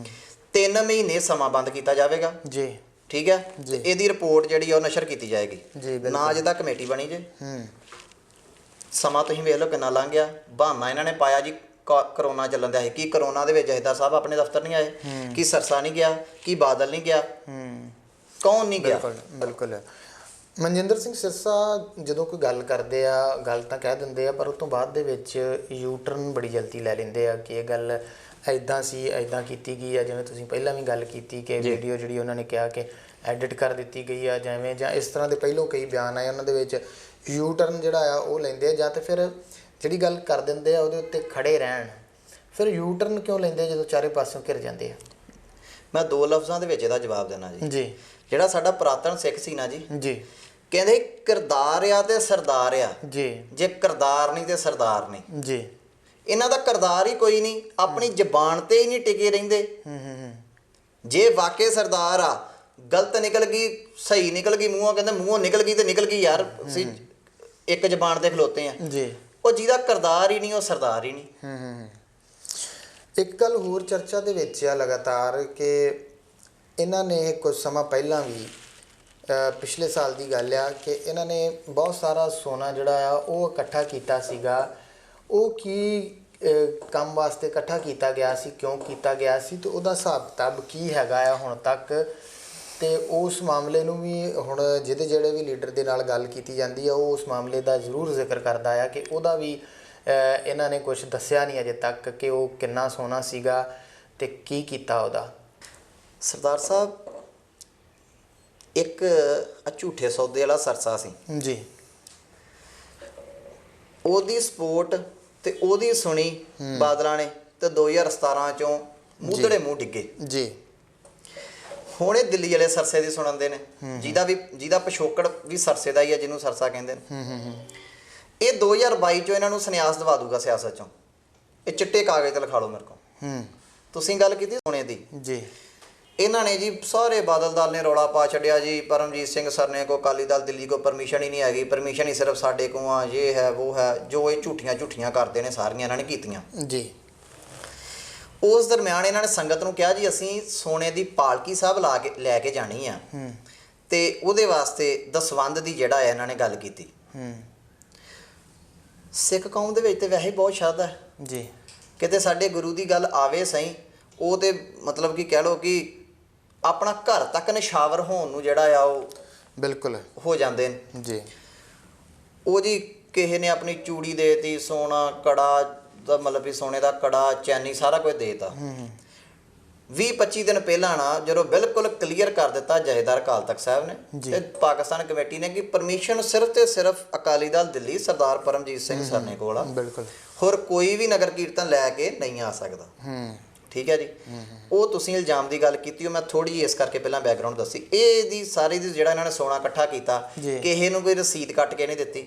3 ਮਹੀਨੇ ਸਮਾਂ ਬੰਦ ਕੀਤਾ ਜਾਵੇਗਾ ਜੀ, ਠੀਕ ਹੈ। ਤੇ ਇਹਦੀ ਰਿਪੋਰਟ ਜਿਹੜੀ ਆ ਉਹ ਨਸ਼ਰ ਕੀਤੀ ਜਾਏਗੀ। ਨਾ ਅਜੇ ਤੱਕ ਕਮੇਟੀ ਬਣੀ ਜੇ। ਸਮਾਂ ਤੁਸੀਂ ਵੇਖ ਲਓ ਕਿੰਨਾ ਲੰਘ ਗਿਆ। ਬਹਾਨਾ ਇਹਨਾਂ ਨੇ ਪਾਇਆ ਜੀ ਕਰੋਨਾ ਚੱਲਣ ਦਿਆ ਸੀ। ਕੀ ਕਰੋਨਾ ਦੇ ਵਿੱਚ ਜਥੇਦਾਰ ਸਾਹਿਬ ਆਪਣੇ ਦਫ਼ਤਰ ਨਹੀਂ ਆਏ? ਕੀ ਸਰਸਾ ਨਹੀਂ ਗਿਆ? ਕੀ ਬਾਦਲ ਨਹੀਂ ਗਿਆ? ਕੌਣ ਨਹੀਂ ਗਿਆ? ਬਿਲਕੁਲ। ਮਨਜਿੰਦਰ ਸਿੰਘ ਸਿਰਸਾ ਜਦੋਂ ਕੋਈ ਗੱਲ ਕਰਦੇ ਆ, ਗੱਲ ਤਾਂ ਕਹਿ ਦਿੰਦੇ ਆ, ਪਰ ਉਸ ਤੋਂ ਬਾਅਦ ਦੇ ਵਿੱਚ ਯੂ ਟਰਨ ਬੜੀ ਜਲਦੀ ਲੈ ਲੈਂਦੇ ਆ ਕਿ ਇਹ ਗੱਲ ਇੱਦਾਂ ਸੀ, ਇੱਦਾਂ ਕੀਤੀ ਗਈ ਆ। ਜਿਵੇਂ ਤੁਸੀਂ ਪਹਿਲਾਂ ਵੀ ਗੱਲ ਕੀਤੀ ਕਿ ਵੀਡੀਓ ਜਿਹੜੀ ਉਹਨਾਂ ਨੇ ਕਿਹਾ ਕਿ ਐਡਿਟ ਕਰ ਦਿੱਤੀ ਗਈ ਆ, ਜਿਵੇਂ ਜਾਂ ਇਸ ਤਰ੍ਹਾਂ ਦੇ ਪਹਿਲੋਂ ਕਈ ਬਿਆਨ ਆਏ ਉਹਨਾਂ ਦੇ ਵਿੱਚ ਯੂ ਟਰਨ ਜਿਹੜਾ ਆ ਉਹ ਲੈਂਦੇ ਆ, ਜਾਂ ਤਾਂ ਫਿਰ ਜਿਹੜੀ ਗੱਲ ਕਰ ਦਿੰਦੇ ਆ ਉਹਦੇ ਉੱਤੇ ਖੜੇ ਰਹਿਣ। ਫਿਰ ਯੂ ਟਰਨ ਕਿਉਂ ਲੈਂਦੇ ਜਦੋਂ ਚਾਰੇ ਪਾਸਿਓਂ ਘਿਰ ਜਾਂਦੇ ਆ? ਮੈਂ 2 ਲਫ਼ਜ਼ਾਂ ਦੇ ਵਿੱਚ ਇਹਦਾ ਜਵਾਬ ਦੇਣਾ ਜੀ। ਜਿਹੜਾ ਸਾਡਾ ਪੁਰਾਤਨ ਸਿੱਖ ਸੀ ਨਾ ਜੀ, ਕਹਿੰਦੇ ਕਿਰਦਾਰ ਆ ਤੇ ਸਰਦਾਰ ਆ ਜੀ, ਜੇ ਕਿਰਦਾਰ ਨਹੀਂ ਤੇ ਸਰਦਾਰ ਨਹੀਂ ਜੀ। ਇਹਨਾਂ ਦਾ ਕਿਰਦਾਰ ਹੀ ਕੋਈ ਨਹੀਂ, ਆਪਣੀ ਜ਼ਬਾਨ ਤੇ ਹੀ ਨਹੀਂ ਟਿਕੇ ਰਹਿੰਦੇ। ਜੇ ਵਾਕਈ ਸਰਦਾਰ ਆ, ਗਲਤ ਨਿਕਲ ਗਈ ਸਹੀ ਨਿਕਲ ਗਈ, ਕਹਿੰਦੇ ਮੂੰਹੋਂ ਨਿਕਲ ਗਈ ਤੇ ਨਿਕਲ ਗਈ ਯਾਰ, ਅਸੀਂ ਇੱਕ ਜ਼ਬਾਨ ਤੇ ਖਲੋਤੇ ਆ ਜੀ। ਉਹ ਜਿਹਦਾ ਕਿਰਦਾਰ ਹੀ ਨਹੀਂ ਉਹ ਸਰਦਾਰ ਹੀ ਨਹੀਂ। ਇੱਕ ਗੱਲ ਹੋਰ ਚਰਚਾ ਦੇ ਵਿੱਚ ਆ ਲਗਾਤਾਰ ਕਿ ਇਹਨਾਂ ਨੇ ਕੁਝ ਸਮਾਂ ਪਹਿਲਾਂ ਵੀ ਪਿਛਲੇ ਸਾਲ ਦੀ ਗੱਲ ਆ ਕਿ ਇਹਨਾਂ ਨੇ ਬਹੁਤ ਸਾਰਾ ਸੋਨਾ ਜਿਹੜਾ ਆ ਉਹ ਇਕੱਠਾ ਕੀਤਾ ਸੀਗਾ। ਉਹ ਕੀ ਕੰਮ ਵਾਸਤੇ ਇਕੱਠਾ ਕੀਤਾ ਗਿਆ ਸੀ, ਕਿਉਂ ਕੀਤਾ ਗਿਆ ਸੀ, ਤੇ ਉਹਦਾ ਹਿਸਾਬ ਕਿਤਾਬ ਕੀ ਹੈਗਾ ਆ ਹੁਣ ਤੱਕ? ਤੇ ਉਸ ਮਾਮਲੇ ਨੂੰ ਵੀ ਹੁਣ ਜਿਹੜੇ ਵੀ ਲੀਡਰ ਦੇ ਨਾਲ ਗੱਲ ਕੀਤੀ ਜਾਂਦੀ ਆ ਉਹ ਉਸ ਮਾਮਲੇ ਦਾ ਜ਼ਰੂਰ ਜ਼ਿਕਰ ਕਰਦਾ ਆ ਕਿ ਉਹਦਾ ਵੀ ਇਹਨਾਂ ਨੇ ਕੁਝ ਦੱਸਿਆ ਨਹੀਂ ਅਜੇ ਤੱਕ ਕਿ ਉਹ ਕਿੰਨਾ ਸੋਨਾ ਸੀਗਾ ਤੇ ਕੀ ਕੀਤਾ ਉਹਦਾ। ਸਰਦਾਰ ਸਾਹਿਬ ਇੱਕ ਝੂਠੇ ਸੌਦੇ ਵਾਲਾ ਸਰਸਾ ਸੀ ਜੀ, ਉਹਦੀ ਸਪੋਰਟ ਤੇ ਉਹਦੀ ਸੁਣੀ ਬਾਦਲਾਂ ਨੇ ਤੇ 2017 ਚੋਂ ਮੂਧੜੇ ਮੂੰਹ ਡਿੱਗੇ ਜੀ। ਹੁਣ ਇਹ ਦਿੱਲੀ ਵਾਲੇ ਸਰਸੇ ਦੀ ਸੁਣਦੇ ਨੇ, ਜਿਹਦਾ ਪਿਛੋਕੜ ਵੀ ਸਰਸੇ ਦਾ ਹੀ ਹੈ, ਜਿਹਨੂੰ ਸਰਸਾ ਕਹਿੰਦੇ ਨੇ। ਇਹ 2022 ਚੋਂ ਇਹਨਾਂ ਨੂੰ ਸੰਨਿਆਸ ਦਵਾ ਦੂਗਾ ਸਿਆਸਤ ਚੋਂ। ਇਹ ਚਿੱਟੇ ਕਾਗਜ਼ ਤੇ ਲਿਖਾ ਲਓ ਮੇਰੇ ਕੋਲ। ਤੁਸੀਂ ਗੱਲ ਕੀਤੀ ਸੋਨੇ ਦੀ ਜੀ, ਇਹਨਾਂ ਨੇ ਜੀ ਸਾਰੇ ਬਾਦਲ ਦਲ ਨੇ ਰੌਲਾ ਪਾ ਛੱਡਿਆ ਜੀ, ਪਰਮਜੀਤ ਸਿੰਘ ਸਰਨੇ ਕੋ ਅਕਾਲੀ ਦਲ ਦਿੱਲੀ ਕੋ ਪਰਮਿਸ਼ਨ ਹੀ ਨਹੀਂ ਹੈਗੀ, ਪਰਮਿਸ਼ਨ ਹੀ ਸਿਰਫ ਸਾਡੇ ਕੋਲ ਆ, ਇਹ ਹੈ ਉਹ ਹੈ, ਜੋ ਇਹ ਝੂਠੀਆਂ ਕਰਦੇ ਨੇ ਸਾਰੀਆਂ ਇਹਨਾਂ ਨੇ ਕੀਤੀਆਂ ਜੀ। ਉਸ ਦਰਮਿਆਨ ਇਹਨਾਂ ਨੇ ਸੰਗਤ ਨੂੰ ਕਿਹਾ ਜੀ ਅਸੀਂ ਸੋਨੇ ਦੀ ਪਾਲਕੀ ਸਾਹਿਬ ਲੈ ਕੇ ਜਾਣੀ ਆ ਤੇ ਉਹਦੇ ਵਾਸਤੇ ਦਸਵੰਧ ਦੀ ਜਿਹੜਾ ਹੈ ਇਹਨਾਂ ਨੇ ਗੱਲ ਕੀਤੀ। ਸਿੱਖ ਕੌਮ ਦੇ ਵਿੱਚ ਤੇ ਵੈਸੇ ਬਹੁਤ ਸ਼ਰਧਾ ਹੈ ਜੀ, ਕਿਤੇ ਸਾਡੇ ਗੁਰੂ ਦੀ ਗੱਲ ਆਵੇ ਸਹੀ, ਉਹ ਤੇ ਮਤਲਬ ਕਿ ਕਹਿ ਲਓ ਕਿ ਆਪਣਾ ਘਰ ਤੱਕ ਨਿਸ਼ਾਵਰ ਹੋਣ ਨੂੰ ਜਿਹੜਾ ਆ ਉਹ ਬਿਲਕੁਲ ਹੋ ਜਾਂਦੇ ਨੇ ਜੀ। ਉਹ ਜੀ ਕਿਸੇ ਨੇ ਆਪਣੀ ਚੂੜੀ ਦੇਤੀ, ਸੋਨਾ ਕੜਾ ਦਾ ਮਤਲਬ ਵੀ ਸੋਨੇ ਦਾ ਕੜਾ, ਚੈਨੀ, ਸਾਰਾ ਕੁਝ ਦੇਤਾ। 20-25 ਦਿਨ ਪਹਿਲਾਂ ਨਾ ਜਦੋਂ ਬਿਲਕੁਲ ਕਲੀਅਰ ਕਰ ਦਿੱਤਾ ਜਥੇਦਾਰ ਅਕਾਲ ਤਖਤ ਸਾਹਿਬ ਨੇ ਤੇ ਪਾਕਿਸਤਾਨ ਕਮੇਟੀ ਨੇ ਕਿ ਪਰਮਿਸ਼ਨ ਸਿਰਫ ਤੇ ਸਿਰਫ ਅਕਾਲੀ ਦਲ ਦਿੱਲੀ ਸਰਦਾਰ ਪਰਮਜੀਤ ਸਿੰਘ ਸਰਨੇ ਕੋਲ ਆ, ਬਿਲਕੁਲ ਹੋਰ ਕੋਈ ਵੀ ਨਗਰ ਕੀਰਤਨ ਲੈ ਕੇ ਨਹੀਂ ਆ ਸਕਦਾ। ਠੀਕ ਹੈ ਜੀ। ਉਹ ਤੁਸੀਂ ਇਲਜ਼ਾਮ ਦੀ ਗੱਲ ਕੀਤੀ, ਉਹ ਮੈਂ ਥੋੜੀ ਜਿਹੀ ਇਸ ਕਰਕੇ ਪਹਿਲਾਂ ਬੈਕਗਰਾਉਂਡ ਦੱਸੀ। ਇਹਦੀ ਸਾਰੀ ਦੀ ਜਿਹੜਾ ਇਹਨਾਂ ਨੇ ਸੋਨਾ ਇਕੱਠਾ ਕੀਤਾ, ਕਿਸੇ ਨੂੰ ਕੋਈ ਰਸੀਦ ਕੱਟ ਕੇ ਨਹੀਂ ਦਿੱਤੀ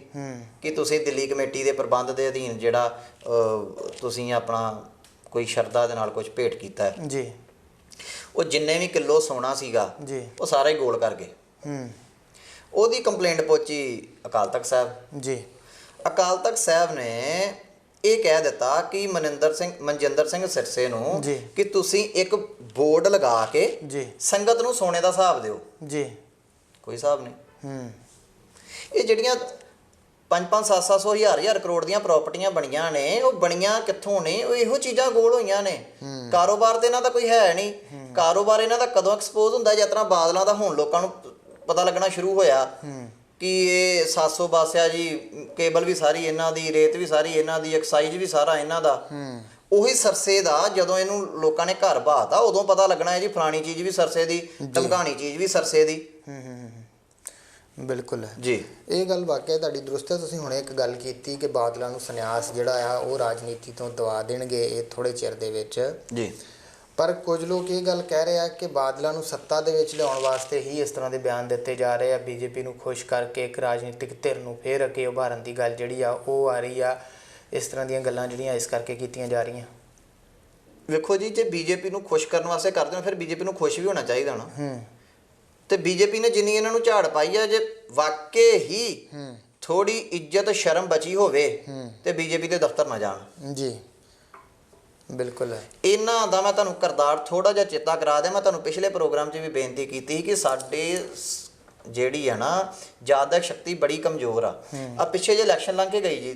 ਕਿ ਤੁਸੀਂ ਦਿੱਲੀ ਕਮੇਟੀ ਦੇ ਪ੍ਰਬੰਧ ਦੇ ਅਧੀਨ ਜਿਹੜਾ ਤੁਸੀਂ ਆਪਣਾ ਕੋਈ ਸ਼ਰਧਾ ਦੇ ਨਾਲ ਕੁਝ ਭੇਟ ਕੀਤਾ ਹੈ ਜੀ। ਉਹ ਜਿੰਨੇ ਵੀ ਕਿਲੋ ਸੋਨਾ ਸੀਗਾ ਉਹ ਸਾਰਾ ਹੀ ਗੋਲ ਕਰ ਗਏ। ਉਹਦੀ ਕੰਪਲੇਂਟ ਪਹੁੰਚੀ ਅਕਾਲ ਤਖਤ ਸਾਹਿਬ ਜੀ। ਅਕਾਲ ਤਖਤ ਸਾਹਿਬ ਨੇ ਇਹ ਕਹਿ ਦਿੱਤਾ ਕਿ ਮਨਜਿੰਦਰ ਸਿੰਘ ਸਿਰਸੇ ਨੂੰ ਕਿ ਤੁਸੀਂ ਇੱਕ ਬੋਰਡ ਲਗਾ ਕੇ ਸੰਗਤ ਨੂੰ ਸੋਨੇ ਦਾ ਹਿਸਾਬ ਦਿਓ ਜੀ। ਕੋਈ ਹਿਸਾਬ ਨਹੀਂ। ਇਹ ਜਿਹੜੀਆਂ 5-5, 700, 1000 ਕਰੋੜ ਦੀਆਂ ਪ੍ਰਾਪਰਟੀਆਂ ਬਣੀਆਂ ਨੇ, ਉਹ ਬਣੀਆਂ ਕਿੱਥੋਂ ਨੇ? ਉਹ ਇਹੋ ਚੀਜ਼ਾਂ ਗੋਲ ਹੋਈਆਂ ਨੇ। ਕਾਰੋਬਾਰ ਤੇ ਇਹਨਾਂ ਦਾ ਕੋਈ ਹੈ ਨਹੀਂ। ਕਾਰੋਬਾਰ ਇਹਨਾਂ ਦਾ ਕਦੋਂ ਐਕਸਪੋਜ਼ ਹੁੰਦਾ? ਜਿਸ ਤਰ੍ਹਾਂ ਬਾਦਲਾਂ ਦਾ ਹੁਣ ਲੋਕਾਂ ਨੂੰ ਪਤਾ ਲੱਗਣਾ ਸ਼ੁਰੂ ਹੋਇਆ ਕਿ ਇਹ 700 ਬਾਸਿਆ ਜੀ, ਕੇਬਲ ਵੀ ਸਾਰੀ ਇਹਨਾਂ ਦੀ, ਰੇਤ ਵੀ ਸਾਰੀ ਇਹਨਾਂ ਦੀ, ਐਕਸਾਈਜ਼ ਵੀ ਸਾਰਾ ਇਹਨਾਂ ਦਾ। ਉਹੀ ਸਰਸੇ ਦਾ ਜਦੋਂ ਇਹਨੂੰ ਲੋਕਾਂ ਨੇ ਘਰ ਬਹਾਤਾ, ਉਦੋਂ ਪਤਾ ਲੱਗਣਾ ਹੈ ਜੀ ਫਲਾਣੀ ਚੀਜ਼ ਵੀ ਸਰਸੇ ਦੀ, ਧਮਕਾਣੀ ਚੀਜ਼ ਵੀ ਸਰਸੇ ਦੀ। ਬਿਲਕੁਲ ਜੀ। ਇਹ ਗੱਲ ਵਾਕਿਆ ਤੁਹਾਡੀ ਦਰੁਸਤ ਹੈ। ਤੁਸੀਂ ਹੁਣੇ ਇੱਕ ਗੱਲ ਕੀਤੀ ਕਿ ਬਾਦਲਾਂ ਨੂੰ ਸੰਨਿਆਸ ਜਿਹੜਾ ਆ ਉਹ ਰਾਜਨੀਤੀ ਤੋਂ ਦਵਾ ਦੇਣਗੇ ਇਹ ਥੋੜੇ ਚਿਰ ਦੇ ਵਿੱਚ ਜੀ। ਪਰ ਕੁਝ ਲੋਕ ਇਹ ਗੱਲ ਕਹਿ ਰਹੇ ਆ ਕਿ ਬਾਦਲਾਂ ਨੂੰ ਸੱਤਾ ਦੇ ਵਿੱਚ ਲਿਆਉਣ ਵਾਸਤੇ ਹੀ ਇਸ ਤਰ੍ਹਾਂ ਦੇ ਬਿਆਨ ਦਿੱਤੇ ਜਾ ਰਹੇ ਆ। ਬੀਜੇਪੀ ਨੂੰ ਖੁਸ਼ ਕਰਕੇ ਇੱਕ ਰਾਜਨੀਤਿਕ ਧਿਰ ਨੂੰ ਫੇਰ ਅੱਗੇ ਉਭਾਰਨ ਦੀ ਗੱਲ ਜਿਹੜੀ ਆ ਉਹ ਆ ਰਹੀ ਆ। ਇਸ ਤਰ੍ਹਾਂ ਦੀਆਂ ਗੱਲਾਂ ਜਿਹੜੀਆਂ ਇਸ ਕਰਕੇ ਕੀਤੀਆਂ ਜਾ ਰਹੀਆਂ। ਵੇਖੋ ਜੀ, ਜੇ ਬੀਜੇਪੀ ਨੂੰ ਖੁਸ਼ ਕਰਨ ਵਾਸਤੇ ਕਰਦੇ ਹੋ ਫਿਰ ਬੀਜੇਪੀ ਨੂੰ ਖੁਸ਼ ਵੀ ਹੋਣਾ ਚਾਹੀਦਾ ਨਾ। ਤੇ ਬੀਜੇਪੀ ਨੇ ਜਿੰਨੀ ਇਹਨਾਂ ਨੂੰ ਝਾੜ ਪਾਈ ਆ, ਜੇ ਵਾਕਈ ਹੀ ਥੋੜੀ ਇੱਜ਼ਤ ਸ਼ਰਮ ਬਚੀ ਹੋਵੇ ਤੇ ਬੀਜੇਪੀ ਦੇ ਦਫ਼ਤਰ ਨਾ ਜਾਣ ਜੀ। ਬਿਲਕੁਲ ਹੈ। ਇਹਨਾਂ ਦਾ ਮੈਂ ਤੁਹਾਨੂੰ ਕਿਰਦਾਰ ਥੋੜਾ ਜਿਹਾ ਚੇਤਾ ਕਰਾ ਦਿਆਂ। ਮੈਂ ਤੁਹਾਨੂੰ ਪਿਛਲੇ ਪ੍ਰੋਗਰਾਮ 'ਚ ਵੀ ਬੇਨਤੀ ਕੀਤੀ ਕਿ ਸਾਡੇ ਜਿਹੜੀ ਆ ਨਾ ਯਾਦਦਾਸ਼ਤ ਸ਼ਕਤੀ ਬੜੀ ਕਮਜ਼ੋਰ ਆ। ਪਿੱਛੇ ਜੇ ਇਲੈਕਸ਼ਨ ਲੰਘ ਕੇ ਗਈ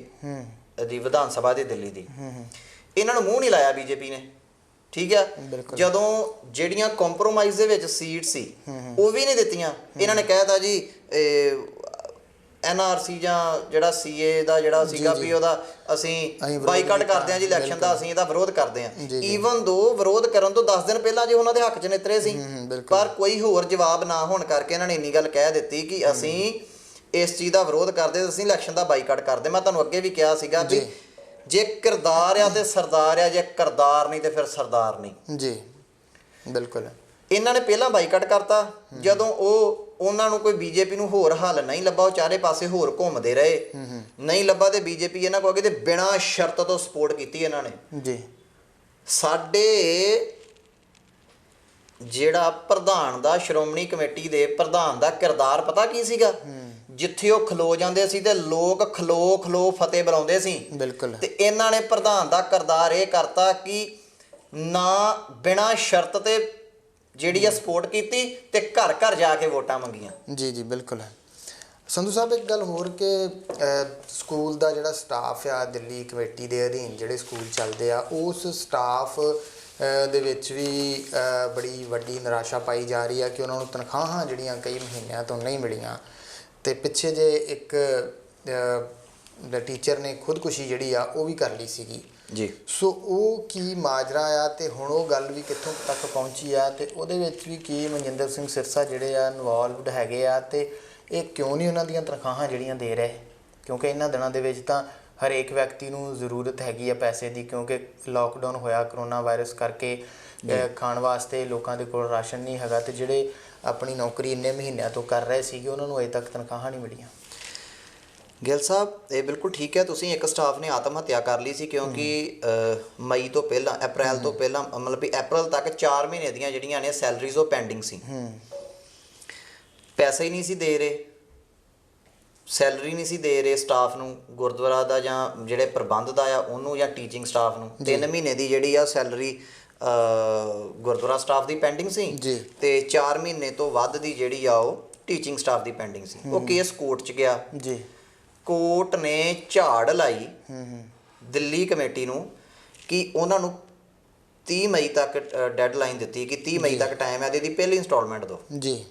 ਜੀ ਵਿਧਾਨ ਸਭਾ ਦੀ ਦਿੱਲੀ ਦੀ, ਇਹਨਾਂ ਨੂੰ ਮੂੰਹ ਨਹੀਂ ਲਾਇਆ ਬੀਜੇਪੀ ਨੇ। ਠੀਕ ਆ। ਜਦੋਂ ਜਿਹੜੀਆਂ ਕੰਪਰੋਮਾਈਜ਼ ਦੇ ਵਿੱਚ ਸੀਟ ਸੀ ਉਹ ਵੀ ਨਹੀਂ ਦਿੱਤੀਆਂ। ਇਹਨਾਂ ਨੇ ਕਹਿਤਾ ਜੀ NRC ਜਾਂ ਜਿਹੜਾ CA ਦਾ ਜਿਹੜਾ ਸੀਗਾ ਵੀ ਉਹਦਾ ਅਸੀਂ ਬਾਈਕਾਟ ਕਰਦੇ ਹਾਂ ਜੀ, ਇਲੈਕਸ਼ਨ ਦਾ ਅਸੀਂ ਇਹਦਾ ਵਿਰੋਧ ਕਰਦੇ ਹਾਂ। ਈਵਨ ਦੋ ਵਿਰੋਧ ਕਰਨ ਤੋਂ 10 ਦਿਨ ਪਹਿਲਾਂ ਜੇ ਉਹਨਾਂ ਦੇ ਹੱਕ 'ਚ ਨਿਤਰੇ ਸੀ, ਪਰ ਕੋਈ ਹੋਰ ਜਵਾਬ ਨਾ ਹੋਣ ਕਰਕੇ ਇਹਨਾਂ ਨੇ ਇੰਨੀ ਗੱਲ ਕਹਿ ਦਿੱਤੀ ਕਿ ਅਸੀਂ ਇਸ ਚੀਜ਼ ਦਾ ਵਿਰੋਧ ਕਰਦੇ, ਅਸੀਂ ਇਲੈਕਸ਼ਨ ਦਾ ਬਾਈਕਾਟ ਕਰਦੇ। ਮੈਂ ਤੁਹਾਨੂੰ ਅੱਗੇ ਵੀ ਕਿਹਾ ਸੀਗਾ ਵੀ ਜੇ ਕਿਰਦਾਰ ਆ ਤੇ ਸਰਦਾਰ ਆ, ਜੇ ਕਿਰਦਾਰ ਨਹੀਂ ਤੇ ਫਿਰ ਸਰਦਾਰ ਨਹੀਂ ਜੀ। ਬਿਲਕੁਲ। ਇਹਨਾਂ ਨੇ ਪਹਿਲਾਂ ਬਾਈਕਾਟ ਕਰਤਾ। ਜਦੋਂ ਉਹਨਾਂ ਨੂੰ ਕੋਈ ਬੀਜੇਪੀ ਨੂੰ ਹੋਰ ਹੱਲ ਨਹੀਂ ਲੱਭਾ, ਉਹ ਚਾਰੇ ਪਾਸੇ ਹੋਰ ਘੁੰਮਦੇ ਰਹੇ, ਨਹੀਂ ਲੱਭਾ ਤੇ ਬੀਜੇਪੀ ਇਹਨਾਂ ਕੋਲ ਤੇ ਬਿਨਾਂ ਸ਼ਰਤ ਤੋਂ ਸਪੋਰਟ ਕੀਤੀ ਇਹਨਾਂ ਨੇ ਜੀ। ਸਾਡੇ ਜਿਹੜਾ ਪ੍ਰਧਾਨ ਦਾ, ਸ਼੍ਰੋਮਣੀ ਕਮੇਟੀ ਦੇ ਪ੍ਰਧਾਨ ਦਾ ਕਿਰਦਾਰ ਪਤਾ ਕੀ ਸੀਗਾ? ਜਿੱਥੇ ਉਹ ਖਲੋ ਜਾਂਦੇ ਸੀ ਤੇ ਲੋਕ ਖਲੋ ਫਤਿਹ ਬੁਲਾਉਂਦੇ ਸੀ। ਬਿਲਕੁਲ। ਤੇ ਇਹਨਾਂ ਨੇ ਪ੍ਰਧਾਨ ਦਾ ਕਿਰਦਾਰ ਇਹ ਕਰਤਾ ਕਿ ਨਾ ਬਿਨਾਂ ਸ਼ਰਤ ਤੇ ਜਿਹੜੀ ਆ ਸਪੋਰਟ ਕੀਤੀ ਤੇ ਘਰ ਘਰ ਜਾ ਕੇ ਵੋਟਾਂ ਮੰਗੀਆਂ ਜੀ। ਜੀ ਬਿਲਕੁਲ ਹੈ। ਸੰਧੂ ਸਾਹਿਬ, ਇੱਕ ਗੱਲ ਹੋਰ ਕਿ ਸਕੂਲ ਦਾ ਜਿਹੜਾ ਸਟਾਫ ਆ ਦਿੱਲੀ ਕਮੇਟੀ ਦੇ ਅਧੀਨ ਜਿਹੜੇ ਸਕੂਲ ਚੱਲਦੇ ਆ, ਉਸ ਸਟਾਫ ਦੇ ਵਿੱਚ ਵੀ ਬੜੀ ਵੱਡੀ ਨਿਰਾਸ਼ਾ ਪਾਈ ਜਾ ਰਹੀ ਆ ਕਿ ਉਹਨਾਂ ਨੂੰ ਤਨਖਾਹਾਂ ਜਿਹੜੀਆਂ ਕਈ ਮਹੀਨਿਆਂ ਤੋਂ ਨਹੀਂ ਮਿਲੀਆਂ। ਤੇ ਪਿੱਛੇ ਜੇ ਇੱਕ ਟੀਚਰ ਨੇ ਖੁਦਕੁਸ਼ੀ ਜਿਹੜੀ ਆ ਉਹ ਵੀ ਕਰ ਲਈ ਸੀਗੀ ਜੀ। ਸੋ ਉਹ ਕੀ ਮਾਜਰਾ ਆ ਤੇ ਹੁਣ ਉਹ ਗੱਲ ਵੀ ਕਿੱਥੋਂ ਤੱਕ ਪਹੁੰਚੀ ਆ ਤੇ ਉਹਦੇ ਵਿੱਚ ਵੀ ਕੀ ਮਨਜਿੰਦਰ ਸਿੰਘ ਸਿਰਸਾ ਜਿਹੜੇ ਆ ਇਨਵੋਲਵਡ ਹੈਗੇ ਆ ਤੇ ਇਹ ਕਿਉਂ ਨਹੀਂ ਉਹਨਾਂ ਦੀਆਂ ਤਨਖਾਹਾਂ ਜਿਹੜੀਆਂ ਦੇ ਰਹੇ? ਕਿਉਂਕਿ ਇਹਨਾਂ ਦਿਨਾਂ ਦੇ ਵਿੱਚ ਤਾਂ ਹਰੇਕ ਵਿਅਕਤੀ ਨੂੰ ਜ਼ਰੂਰਤ ਹੈਗੀ ਆ ਪੈਸੇ ਦੀ, ਕਿਉਂਕਿ ਲੋਕਡਾਊਨ ਹੋਇਆ ਕਰੋਨਾ ਵਾਇਰਸ ਕਰਕੇ, ਖਾਣ ਵਾਸਤੇ ਲੋਕਾਂ ਦੇ ਕੋਲ ਰਾਸ਼ਨ ਨਹੀਂ ਹੈਗਾ ਤੇ ਜਿਹੜੇ ਆਪਣੀ ਨੌਕਰੀ ਇੰਨੇ ਮਹੀਨਿਆਂ ਤੋਂ ਕਰ ਰਹੇ ਸੀਗੇ ਉਹਨਾਂ ਨੂੰ ਅਜੇ ਤੱਕ ਤਨਖਾਹਾਂ ਨਹੀਂ ਮਿਲੀਆਂ। ਗਿੱਲ ਸਾਹਿਬ, ਇਹ ਬਿਲਕੁਲ ਠੀਕ ਹੈ। ਤੁਸੀਂ ਇੱਕ ਸਟਾਫ ਨੇ ਆਤਮ ਹੱਤਿਆ ਕਰ ਲਈ ਸੀ ਕਿਉਂਕਿ ਮਈ ਤੋਂ ਪਹਿਲਾਂ, ਅਪ੍ਰੈਲ ਤੋਂ ਪਹਿਲਾਂ, ਮਤਲਬ ਵੀ ਅਪ੍ਰੈਲ ਤੱਕ 4 ਮਹੀਨੇ ਦੀਆਂ ਜਿਹੜੀਆਂ ਨੇ ਸੈਲਰੀਜ਼ ਉਹ ਪੈਂਡਿੰਗ ਸੀ। ਪੈਸੇ ਹੀ ਨਹੀਂ ਸੀ ਦੇ ਰਹੇ, ਸੈਲਰੀ ਨਹੀਂ ਸੀ ਦੇ ਰਹੇ ਸਟਾਫ ਨੂੰ, ਗੁਰਦੁਆਰਾ ਦਾ ਜਾਂ ਜਿਹੜੇ ਪ੍ਰਬੰਧ ਦਾ ਆ ਉਹਨੂੰ ਜਾਂ ਟੀਚਿੰਗ ਸਟਾਫ ਨੂੰ। 3 ਮਹੀਨੇ ਦੀ ਜਿਹੜੀ ਆ ਸੈਲਰੀ ਗੁਰਦੁਆਰਾ ਸਟਾਫ ਦੀ ਪੈਂਡਿੰਗ ਸੀ ਤੇ 4 ਮਹੀਨੇ ਤੋਂ ਵੱਧ ਦੀ ਜਿਹੜੀ ਆ ਉਹ ਟੀਚਿੰਗ ਸਟਾਫ ਦੀ ਪੈਂਡਿੰਗ ਸੀ। ਉਹ ਕੇਸ ਕੋਰਟ 'ਚ ਗਿਆ ਜੀ। ਕੋਰਟ ਨੇ ਝਾੜ ਲਾਈ ਦਿੱਲੀ ਕਮੇਟੀ ਨੂੰ ਕਿ ਉਹਨਾਂ ਨੂੰ 30 ਮਈ ਤੱਕ ਡੈਡਲਾਈਨ ਦਿੱਤੀ ਕਿ 30 ਮਈ ਤੱਕ ਟਾਈਮ ਹੈ ਇਹਦੀ ਪਹਿਲੀ ਇੰਸਟਾਲਮੈਂਟ ਦਿਓ ਜੀ।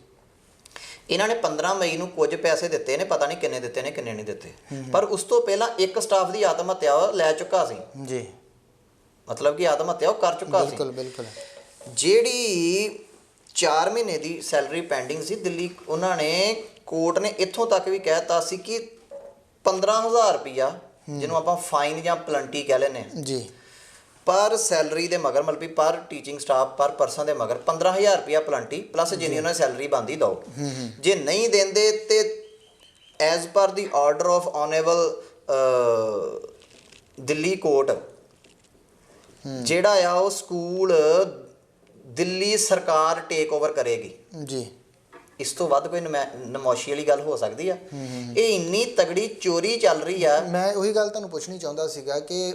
ਇਹਨਾਂ ਨੇ 15 ਮਈ ਨੂੰ ਕੁਝ ਪੈਸੇ ਦਿੱਤੇ ਨੇ, ਪਤਾ ਨਹੀਂ ਕਿੰਨੇ ਦਿੱਤੇ ਨੇ ਕਿੰਨੇ ਨਹੀਂ ਦਿੱਤੇ, ਪਰ ਉਸ ਤੋਂ ਪਹਿਲਾਂ ਇੱਕ ਸਟਾਫ ਦੀ ਆਤਮ ਹੱਤਿਆ ਲੈ ਚੁੱਕਾ ਸੀ ਜੀ। ਮਤਲਬ ਕਿ ਆਤਮ ਹੱਤਿਆ ਉਹ ਕਰ ਚੁੱਕਾ ਸੀ। ਬਿਲਕੁਲ ਬਿਲਕੁਲ। ਜਿਹੜੀ 4 ਮਹੀਨੇ ਦੀ ਸੈਲਰੀ ਪੈਂਡਿੰਗ ਸੀ ਦਿੱਲੀ, ਉਹਨਾਂ ਨੇ ਕੋਰਟ ਨੇ ਇੱਥੋਂ ਤੱਕ ਵੀ ਕਹਿ ਦਿੱਤਾ ਸੀ ਕਿ 15,000 ਰੁਪਈਆ ਜਿਹਨੂੰ ਆਪਾਂ ਫਾਈਨ ਜਾਂ ਪਲੰਟੀ ਕਹਿ ਲੈਂਦੇ ਹਾਂ ਜੀ, ਪਰ ਸੈਲਰੀ ਦੇ ਮਗਰ ਮਤਲਬ ਪਰ ਟੀਚਿੰਗ ਸਟਾਫ ਪਰ ਪਰਸਨ ਦੇ ਮਗਰ 15,000 ਰੁਪਇਆ ਪਲੰਟੀ ਪਲੱਸ ਜਿੰਨੀ ਉਹਨਾਂ ਦੀ ਸੈਲਰੀ ਬਣਦੀ ਦਿਓ। ਜੇ ਨਹੀਂ ਦਿੰਦੇ ਤੇ as per the order of honourable Delhi court ਜਿਹੜਾ ਆ ਉਹ ਸਕੂਲ ਦਿੱਲੀ ਸਰਕਾਰ ਟੇਕ ਓਵਰ ਕਰੇਗੀ ਜੀ। ਇਸ ਤੋਂ ਵੱਧ ਕੋਈ ਨਮੋਸ਼ੀ ਵਾਲੀ ਗੱਲ ਹੋ ਸਕਦੀ ਆ? ਇਹ ਇੰਨੀ ਤਗੜੀ ਚੋਰੀ ਚੱਲ ਰਹੀ ਆ। ਮੈਂ ਉਹੀ ਗੱਲ ਤੁਹਾਨੂੰ ਪੁੱਛਣੀ ਚਾਹੁੰਦਾ ਸੀਗਾ ਕਿ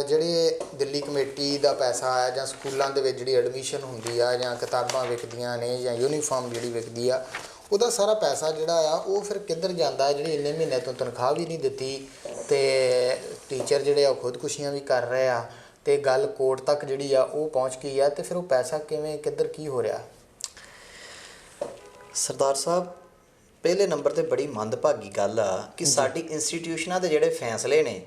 ਜਿਹੜੇ ਦਿੱਲੀ ਕਮੇਟੀ ਦਾ ਪੈਸਾ ਆ ਜਾਂ ਸਕੂਲਾਂ ਦੇ ਵਿੱਚ ਜਿਹੜੀ ਐਡਮਿਸ਼ਨ ਹੁੰਦੀ ਆ ਜਾਂ ਕਿਤਾਬਾਂ ਵਿਕਦੀਆਂ ਨੇ ਜਾਂ ਯੂਨੀਫਾਰਮ ਜਿਹੜੀ ਵਿਕਦੀ ਆ, ਉਹਦਾ ਸਾਰਾ ਪੈਸਾ ਜਿਹੜਾ ਆ ਉਹ ਫਿਰ ਕਿੱਧਰ ਜਾਂਦਾ? ਜਿਹੜੀ ਇੰਨੇ ਮਹੀਨੇ ਤੋਂ ਤਨਖਾਹ ਵੀ ਨਹੀਂ ਦਿੱਤੀ ਤੇ ਟੀਚਰ ਜਿਹੜੇ ਆ ਉਹ ਖੁਦਕੁਸ਼ੀਆਂ ਵੀ ਕਰ ਰਹੇ ਆ ਤੇ ਗੱਲ ਕੋਰਟ ਤੱਕ ਜਿਹੜੀ ਆ ਉਹ ਪਹੁੰਚ ਗਈ ਆ, ਤੇ ਫਿਰ ਉਹ ਪੈਸਾ ਕਿਵੇਂ ਕਿੱਧਰ ਕੀ ਹੋ ਰਿਹਾ? ਸਰਦਾਰ ਸਾਹਿਬ, ਪਹਿਲੇ ਨੰਬਰ ਤੇ ਬੜੀ ਮੰਦਭਾਗੀ ਗੱਲ ਆ ਕਿ ਸਾਡੀ ਇੰਸਟੀਟਿਊਸ਼ਨਾਂ ਦੇ ਜਿਹੜੇ ਫੈਸਲੇ ਨੇ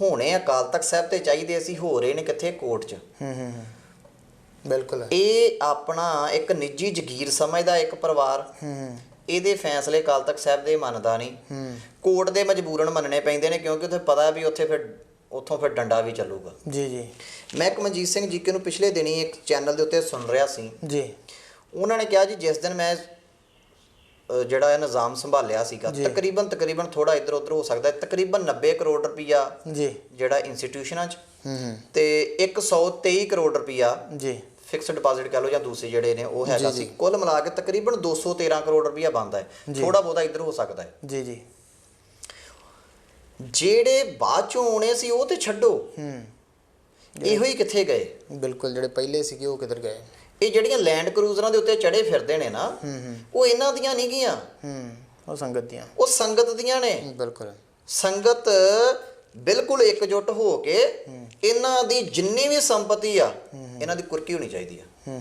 ਹੁਣੇ ਅਕਾਲ ਤਖਤ ਸਾਹਿਬ ਤੇ ਚਾਹੀਦੇ ਸੀ, ਹੋ ਰਹੇ ਨੇ ਕਿੱਥੇ? ਕੋਰਟ 'ਚ। ਬਿਲਕੁਲ। ਇਹ ਆਪਣਾ ਇੱਕ ਨਿੱਜੀ ਜਗੀਰ ਸਮਝਦਾ ਇੱਕ ਪਰਿਵਾਰ, ਇਹਦੇ ਫੈਸਲੇ ਅਕਾਲ ਤਖਤ ਸਾਹਿਬ ਦੇ ਮੰਨਦਾ ਨਹੀਂ, ਕੋਰਟ ਦੇ ਮਜਬੂਰਨ ਮੰਨਣੇ ਪੈਂਦੇ ਨੇ ਕਿਉਂਕਿ ਉੱਥੇ ਪਤਾ ਵੀ ਉੱਥੋਂ ਫਿਰ ਡੰਡਾ ਵੀ ਚੱਲੂਗਾ ਜੀ। ਜੀ। ਮੈਂ ਇੱਕ ਮਨਜੀਤ ਸਿੰਘ ਜੀਕੇ ਨੂੰ ਪਿਛਲੇ ਦਿਨੀ ਇੱਕ ਚੈਨਲ ਦੇ ਉੱਤੇ ਸੁਣ ਰਿਹਾ ਸੀ ਜੀ। ਉਹਨਾਂ ਨੇ ਕਿਹਾ ਜੀ ਜਿਸ ਦਿਨ ਮੈਂ ਜਿਹੜਾ ਇਹ ਨਿਜ਼ਾਮ ਸੰਭਾਲਿਆ ਸੀਗਾ ਤਕਰੀਬਨ ਥੋੜਾ ਇੱਧਰ ਉੱਧਰ ਹੋ ਸਕਦਾ, ਤਕਰੀਬਨ 90 ਕਰੋੜ ਰੁਪਈਆ ਜੀ ਜਿਹੜਾ ਇੰਸਟੀਟਿਊਸ਼ਨਾਂ 'ਚ ਤੇ 123 ਕਰੋੜ ਰੁਪਈਆ ਜੀ ਫਿਕਸਡ ਡਿਪਾਜ਼ਿਟ ਕਹ ਲਓ ਜਾਂ ਦੂਸਰੇ ਜਿਹੜੇ ਨੇ ਉਹ ਹੈਗਾ ਸੀ। ਕੁੱਲ ਮਿਲਾ ਕੇ ਤਕਰੀਬਨ 213 ਕਰੋੜ ਰੁਪਈਆ ਬਣਦਾ ਹੈ, ਥੋੜਾ ਬਹੁਤਾ ਇੱਧਰ ਹੋ ਸਕਦਾ ਹੈ ਜੀ। ਜੀ। ਜਿਹੜੇ ਬਾਅਦ ਚੋਂ ਆਉਣੇ ਸੀ ਉਹ ਤੇ ਛੱਡੋ, ਇਹੋ ਹੀ ਕਿੱਥੇ ਗਏ? ਬਿਲਕੁਲ, ਜਿਹੜੇ ਪਹਿਲੇ ਸੀਗੇ ਉਹ ਕਿੱਧਰ ਗਏ? ਇਹ ਜਿਹੜੀਆਂ ਲੈਂਡ ਕਰੂਜ਼ਰਾਂ ਦੇ ਉੱਤੇ ਚੜੇ ਫਿਰਦੇ ਨੇ ਨਾ, ਉਹ ਇਹਨਾਂ ਦੀਆਂ ਨਹੀਂ ਗੀਆਂ, ਉਹ ਸੰਗਤ ਦੀਆਂ, ਉਹ ਸੰਗਤ ਦੀਆਂ ਨੇ। ਬਿਲਕੁਲ। ਸੰਗਤ ਬਿਲਕੁਲ ਇਕਜੁੱਟ ਹੋ ਕੇ ਇਹਨਾਂ ਦੀ ਜਿੰਨੀ ਵੀ ਸੰਪਤੀ ਆ ਇਹਨਾਂ ਦੀ ਕੁਰਕੀ ਹੋਣੀ ਚਾਹੀਦੀ ਆ।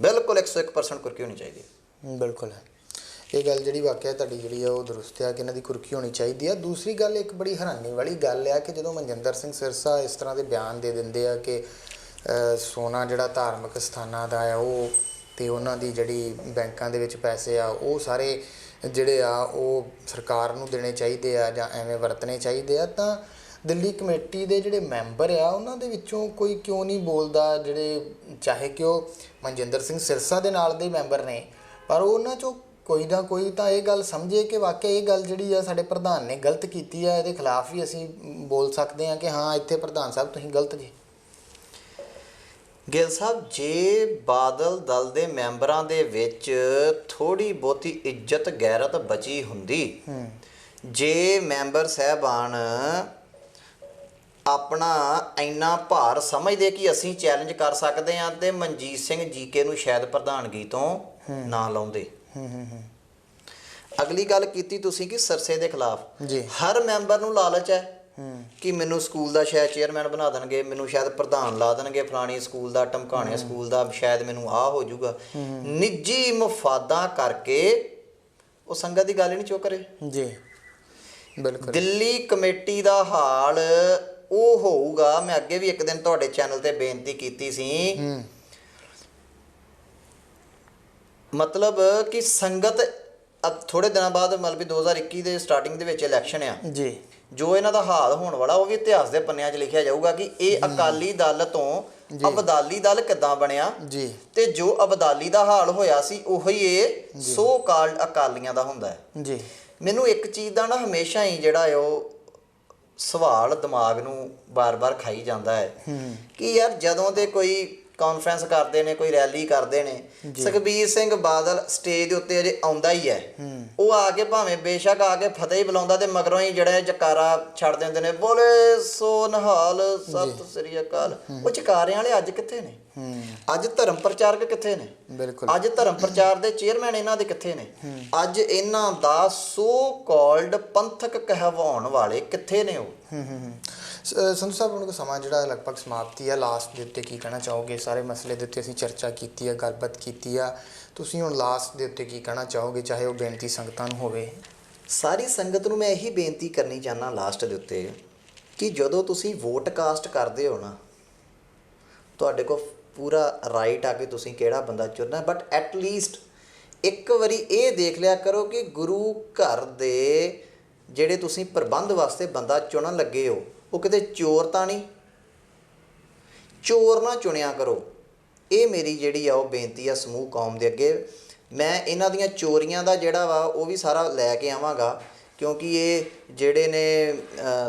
ਬਿਲਕੁਲ 101% ਕੁਰਕੀ ਹੋਣੀ ਚਾਹੀਦੀ ਹੈ। ਬਿਲਕੁਲ। ਇਹ ਗੱਲ ਜਿਹੜੀ ਵਾਕਿਆ ਤੁਹਾਡੀ ਜਿਹੜੀ ਆ ਉਹ ਦਰੁਸਤ ਆ ਕਿ ਇਹਨਾਂ ਦੀ ਕੁਰਕੀ ਹੋਣੀ ਚਾਹੀਦੀ ਆ। ਦੂਸਰੀ ਗੱਲ, ਇੱਕ ਬੜੀ ਹੈਰਾਨੀ ਵਾਲੀ ਗੱਲ ਆ ਕਿ ਜਦੋਂ ਮਨਜਿੰਦਰ ਸਿੰਘ ਸਿਰਸਾ ਇਸ ਤਰ੍ਹਾਂ ਦੇ ਬਿਆਨ ਦੇ ਦਿੰਦੇ ਆ ਕਿ ਸੋਨਾ ਜਿਹੜਾ ਧਾਰਮਿਕ ਸਥਾਨਾਂ ਦਾ ਆ ਉਹ ਤੇ ਉਹਨਾਂ ਦੀ ਜਿਹੜੀ ਬੈਂਕਾਂ ਦੇ ਵਿੱਚ ਪੈਸੇ ਆ ਉਹ ਸਾਰੇ ਜਿਹੜੇ ਆ ਉਹ ਸਰਕਾਰ ਨੂੰ ਦੇਣੇ ਚਾਹੀਦੇ ਆ ਜਾਂ ਐਵੇਂ ਵਰਤਣੇ ਚਾਹੀਦੇ ਆ, ਤਾਂ ਦਿੱਲੀ ਕਮੇਟੀ ਦੇ ਜਿਹੜੇ ਮੈਂਬਰ ਆ ਉਹਨਾਂ ਦੇ ਵਿੱਚੋਂ ਕੋਈ ਕਿਉਂ ਨਹੀਂ ਬੋਲਦਾ? ਜਿਹੜੇ ਚਾਹੇ ਕਿ ਉਹ ਮਨਜਿੰਦਰ ਸਿੰਘ ਸਿਰਸਾ ਦੇ ਨਾਲ ਦੇ ਮੈਂਬਰ ਨੇ, ਪਰ ਉਹਨਾਂ 'ਚੋਂ ਕੋਈ ਨਾ ਕੋਈ ਤਾਂ ਇਹ ਗੱਲ ਸਮਝੇ ਕਿ ਵਾਕਿਆ ਇਹ ਗੱਲ ਜਿਹੜੀ ਆ ਸਾਡੇ ਪ੍ਰਧਾਨ ਨੇ ਗਲਤ ਕੀਤੀ ਆ, ਇਹਦੇ ਖਿਲਾਫ ਵੀ ਅਸੀਂ ਬੋਲ ਸਕਦੇ ਹਾਂ ਕਿ ਹਾਂ ਇੱਥੇ ਪ੍ਰਧਾਨ ਸਾਹਿਬ ਤੁਸੀਂ ਗਲਤ ਜੀ। ਗਿੱਲ ਸਾਹਿਬ, ਜੇ ਬਾਦਲ ਦਲ ਦੇ ਮੈਂਬਰਾਂ ਦੇ ਵਿੱਚ ਥੋੜੀ ਬਹੁਤੀ ਇੱਜ਼ਤ ਗੈਰਤ ਬਚੀ ਹੁੰਦੀ, ਜੇ ਮੈਂਬਰ ਸਾਹਿਬਾਨ ਆਪਣਾ ਇੰਨਾ ਭਾਰ ਸਮਝਦੇ ਕਿ ਅਸੀਂ ਚੈਲੰਜ ਕਰ ਸਕਦੇ ਹਾਂ ਤੇ ਮਨਜੀਤ ਸਿੰਘ ਜੀਕੇ ਨੂੰ ਸ਼ਾਇਦ ਪ੍ਰਧਾਨਗੀ ਤੋਂ ਨਾ ਲਾਉਂਦੇ। ਅਗਲੀ ਗੱਲ ਕੀਤੀ ਤੁਸੀਂ ਕਿ ਸਰਸੇ ਦੇ ਖਿਲਾਫ, ਹਰ ਮੈਂਬਰ ਨੂੰ ਲਾਲਚ ਹੈ ਕਿ ਮੈਨੂੰ ਸਕੂਲ ਦਾ ਸ਼ਾਇਦ ਚੇਅਰਮੈਨ ਬਣਾ ਦੇਣਗੇ, ਮੈਨੂੰ ਸ਼ਾਇਦ ਪ੍ਰਧਾਨ ਲਾ ਦੇਣਗੇ ਫਲਾਣੀ ਸਕੂਲ ਦਾ, ਢਮਕਾਣੇ ਸਕੂਲ ਦਾ, ਸ਼ਾਇਦ ਮੈਨੂੰ ਆਹ ਹੋ ਜਾਊਗਾ। ਨਿੱਜੀ ਮਫਾਦਾਂ ਕਰਕੇ ਉਹ ਸੰਗਤ ਦੀ ਗੱਲ ਹੀ ਨਹੀਂ ਚੁੱਕ ਰਹੇ ਜੀ। ਬਿਲਕੁਲ। ਦਿੱਲੀ ਕਮੇਟੀ ਦਾ ਹਾਲ ਉਹ ਹੋਊਗਾ, ਮੈਂ ਅੱਗੇ ਵੀ ਇੱਕ ਦਿਨ ਤੁਹਾਡੇ ਚੈਨਲ ਤੇ ਬੇਨਤੀ ਕੀਤੀ ਸੀ, ਮਤਲਬ ਕਿ ਸੰਗਤ ਥੋੜੇ ਦਿਨਾਂ ਬਾਅਦ ਮਤਲਬ 2021 ਦੇ ਸਟਾਰਟਿੰਗ ਦੇ ਵਿੱਚ ਇਲੈਕਸ਼ਨ ਆ ਜੀ, ਜੋ ਇਹਨਾਂ ਦਾ ਹਾਲ ਹੋਣ ਵਾਲਾ ਉਹ ਵੀ ਇਤਿਹਾਸ ਦੇ ਪੰਨਿਆਂ 'ਚ ਲਿਖਿਆ ਜਾਊਗਾ ਕਿ ਇਹ ਅਕਾਲੀ ਦਲ ਤੋਂ ਅਬਦਾਲੀ ਦਲ ਕਿੱਦਾਂ ਬਣਿਆ ਜੀ, ਤੇ ਜੋ ਅਬਦਾਲੀ ਦਾ ਹਾਲ ਹੋਇਆ ਸੀ ਉਹੀ ਇਹ ਸੋ ਕਾਲਡ ਅਕਾਲੀਆਂ ਦਾ ਹੁੰਦਾ ਹੈ ਜੀ। ਮੈਨੂੰ ਇੱਕ ਚੀਜ਼ ਦਾ ਨਾ ਹਮੇਸ਼ਾ ਹੀ ਜਿਹੜਾ ਉਹ ਸਵਾਲ ਦਿਮਾਗ ਨੂੰ ਬਾਰ-ਬਾਰ ਖਾਈ ਜਾਂਦਾ ਹੈ ਕਿ ਯਾਰ ਜਦੋਂ ਦੇ ਕੋਈ ਕਾਨਫਰੰਸ ਕਰਦੇ ਨੇ, ਕੋਈ ਰੈਲੀ ਕਰਦੇ ਨੇ, ਸੁਖਬੀਰ ਸਿੰਘ ਬਾਦਲ ਸਟੇਜ ਦੇ ਉੱਤੇ ਅਜੇ ਆਉਂਦਾ ਹੀ ਹੈ, ਉਹ ਆ ਕੇ ਭਾਵੇਂ ਬੇਸ਼ੱਕ ਆ ਕੇ ਫਤਿਹ ਹੀ ਬੁਲਾਉਂਦਾ ਤੇ ਮਗਰੋਂ ਹੀ ਜਿਹੜਾ ਜਕਾਰਾ ਛੱਡ ਦਿੰਦੇ ਨੇ, ਬੋਲੇ ਸੋ ਨਿਹਾਲ ਸਤਿ ਸ੍ਰੀ ਅਕਾਲ। ਉਹ ਜਕਾਰਿਆਂ ਵਾਲੇ ਅੱਜ ਕਿੱਥੇ ਨੇ? ਅੱਜ ਧਰਮ ਪ੍ਰਚਾਰਕ ਕਿੱਥੇ ਨੇ? ਬਿਲਕੁਲ। ਅੱਜ ਧਰਮ ਪ੍ਰਚਾਰ ਦੇ ਚੇਅਰਮੈਨ ਇਹਨਾਂ ਦੇ ਕਿੱਥੇ ਨੇ? ਅੱਜ ਇਹਨਾਂ ਦਾ ਸੋ ਕਾਲਡ ਪੰਥਕ ਕਹਿਵਾਉਣ ਵਾਲੇ ਕਿੱਥੇ ਨੇ ਉਹ? ਸੰਧੂ ਸਾਹਿਬ ਹੁਣ ਸਮਾਂ ਜਿਹੜਾ ਲਗਭਗ ਸਮਾਪਤੀ ਆ, ਲਾਸਟ ਦੇ ਉੱਤੇ ਕੀ ਕਹਿਣਾ ਚਾਹੋਗੇ? ਸਾਰੇ ਮਸਲੇ ਦੇ ਉੱਤੇ ਅਸੀਂ ਚਰਚਾ ਕੀਤੀ ਆ, ਗੱਲਬਾਤ ਕੀਤੀ ਆ, ਤੁਸੀਂ ਹੁਣ ਲਾਸਟ ਦੇ ਉੱਤੇ ਕੀ ਕਹਿਣਾ ਚਾਹੋਗੇ, ਚਾਹੇ ਉਹ ਬੇਨਤੀ ਸੰਗਤਾਂ ਨੂੰ ਹੋਵੇ? ਸਾਰੀ ਸੰਗਤ ਨੂੰ ਮੈਂ ਇਹੀ ਬੇਨਤੀ ਕਰਨੀ ਚਾਹੁੰਦਾ ਲਾਸਟ ਦੇ ਉੱਤੇ ਕਿ ਜਦੋਂ ਤੁਸੀਂ ਵੋਟ ਕਾਸਟ ਕਰਦੇ ਹੋ ਨਾ, ਤੁਹਾਡੇ ਕੋਲ ਪੂਰਾ ਰਾਈਟ ਆ ਕਿ ਤੁਸੀਂ ਕਿਹੜਾ ਬੰਦਾ ਚੁਣਨਾ, ਬਟ ਐਟ ਲੀਸਟ ਇੱਕ ਵਾਰੀ ਇਹ ਦੇਖ ਲਿਆ ਕਰੋ ਕਿ ਗੁਰੂ ਘਰ ਦੇ ਜਿਹੜੇ ਤੁਸੀਂ ਪ੍ਰਬੰਧ ਵਾਸਤੇ ਬੰਦਾ ਚੁਣਨ ਲੱਗੇ ਹੋ ਉਹ ਕਿਤੇ ਚੋਰ ਤਾਂ ਨਹੀਂ? ਚੋਰ ਨਾ ਚੁਣਿਆ ਕਰੋ। ਇਹ ਮੇਰੀ ਜਿਹੜੀ ਆ ਉਹ ਬੇਨਤੀ ਆ ਸਮੂਹ ਕੌਮ ਦੇ ਅੱਗੇ। ਮੈਂ ਇਹਨਾਂ ਦੀਆਂ ਚੋਰੀਆਂ ਦਾ ਜਿਹੜਾ ਵਾ ਉਹ ਵੀ ਸਾਰਾ ਲੈ ਕੇ ਆਵਾਂਗਾ, ਕਿਉਂਕਿ ਇਹ ਜਿਹੜੇ ਨੇ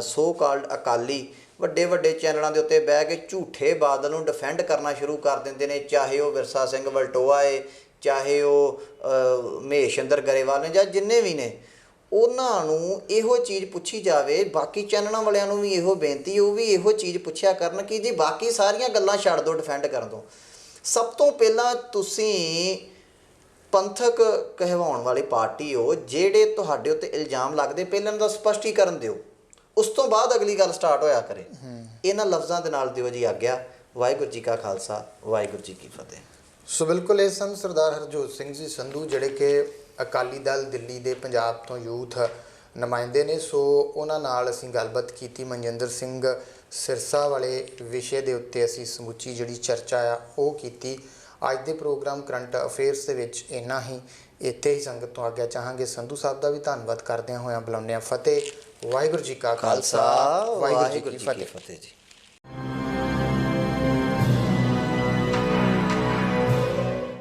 ਸੋ ਕਾਲਡ ਅਕਾਲੀ ਵੱਡੇ ਵੱਡੇ ਚੈਨਲਾਂ ਦੇ ਉੱਤੇ ਬਹਿ ਕੇ ਝੂਠੇ ਬਾਦਲ ਨੂੰ ਡਿਫੈਂਡ ਕਰਨਾ ਸ਼ੁਰੂ ਕਰ ਦਿੰਦੇ ਨੇ, ਚਾਹੇ ਉਹ ਵਿਰਸਾ ਸਿੰਘ ਵਲਟੋਆ ਏ, ਚਾਹੇ ਉਹ ਮਹੇਸ਼ਿੰਦਰ ਗਰੇਵਾਲ ਨੇ, ਜਾਂ ਜਿੰਨੇ ਵੀ ਨੇ। ਉਹਨਾਂ ਨੂੰ ਇਹੋ ਚੀਜ਼ ਪੁੱਛੀ ਜਾਵੇ, ਬਾਕੀ ਚੈਨਲਾਂ ਵਾਲਿਆਂ ਨੂੰ ਵੀ ਇਹੋ ਬੇਨਤੀ, ਉਹ ਵੀ ਇਹੋ ਚੀਜ਼ ਪੁੱਛਿਆ ਕਰਨ ਕਿ ਜੀ ਬਾਕੀ ਸਾਰੀਆਂ ਗੱਲਾਂ ਛੱਡ ਦਿਓ ਡਿਫੈਂਡ ਕਰਨ ਤੋਂ। ਸਭ ਤੋਂ ਪਹਿਲਾਂ ਤੁਸੀਂ ਪੰਥਕ ਕਹਿਵਾਉਣ ਵਾਲੀ ਪਾਰਟੀ ਹੋ, ਜਿਹੜੇ ਤੁਹਾਡੇ ਉੱਤੇ ਇਲਜ਼ਾਮ ਲੱਗਦੇ ਪਹਿਲਾਂ ਦਾ ਸਪਸ਼ਟੀਕਰਨ ਦਿਓ, ਉਸ ਤੋਂ ਬਾਅਦ ਅਗਲੀ ਗੱਲ ਸਟਾਰਟ ਹੋਇਆ ਕਰੇ। ਇਹਨਾਂ ਲਫ਼ਜ਼ਾਂ ਦੇ ਨਾਲ ਦਿਓ ਜੀ ਆਗਿਆ। ਵਾਹਿਗੁਰੂ ਜੀ ਕਾ ਖਾਲਸਾ, ਵਾਹਿਗੁਰੂ ਜੀ ਕੀ ਫਤਿਹ। ਸੋ ਬਿਲਕੁਲ ਇਹ ਸਨ ਸਰਦਾਰ ਹਰਜੋਤ ਸਿੰਘ ਜੀ ਸੰਧੂ, ਜਿਹੜੇ ਕਿ ਅਕਾਲੀ ਦਲ ਦਿੱਲੀ ਦੇ ਪੰਜਾਬ ਤੋਂ ਯੂਥ ਨੁਮਾਇੰਦੇ ਨੇ। ਸੋ ਉਹਨਾਂ ਨਾਲ ਅਸੀਂ ਗੱਲਬਾਤ ਕੀਤੀ ਮਨਜਿੰਦਰ ਸਿੰਘ ਸਿਰਸਾ ਵਾਲੇ ਵਿਸ਼ੇ ਦੇ ਉੱਤੇ, ਅਸੀਂ ਸਮੁੱਚੀ ਜਿਹੜੀ ਚਰਚਾ ਆ ਉਹ ਕੀਤੀ। ਅੱਜ ਦੇ ਪ੍ਰੋਗਰਾਮ ਕਰੰਟ ਅਫੇਅਰਸ ਦੇ ਵਿੱਚ ਇੰਨਾ ਹੀ। ਇੱਥੇ ਹੀ ਸੰਗਤ ਤੋਂ ਆਗਿਆ ਚਾਹਾਂਗੇ। ਸੰਧੂ ਸਾਹਿਬ ਦਾ ਵੀ ਧੰਨਵਾਦ ਕਰਦਿਆਂ ਹੋਇਆਂ ਬੁਲਾਉਂਦੇ ਹਾਂ ਫਤਿਹ। ਵਾਹਿਗੁਰੂ ਜੀ ਕਾ ਖਾਲਸਾ, ਵਾਹਿਗੁਰੂ ਜੀ ਕੀ ਫਤਿਹ ਜੀ।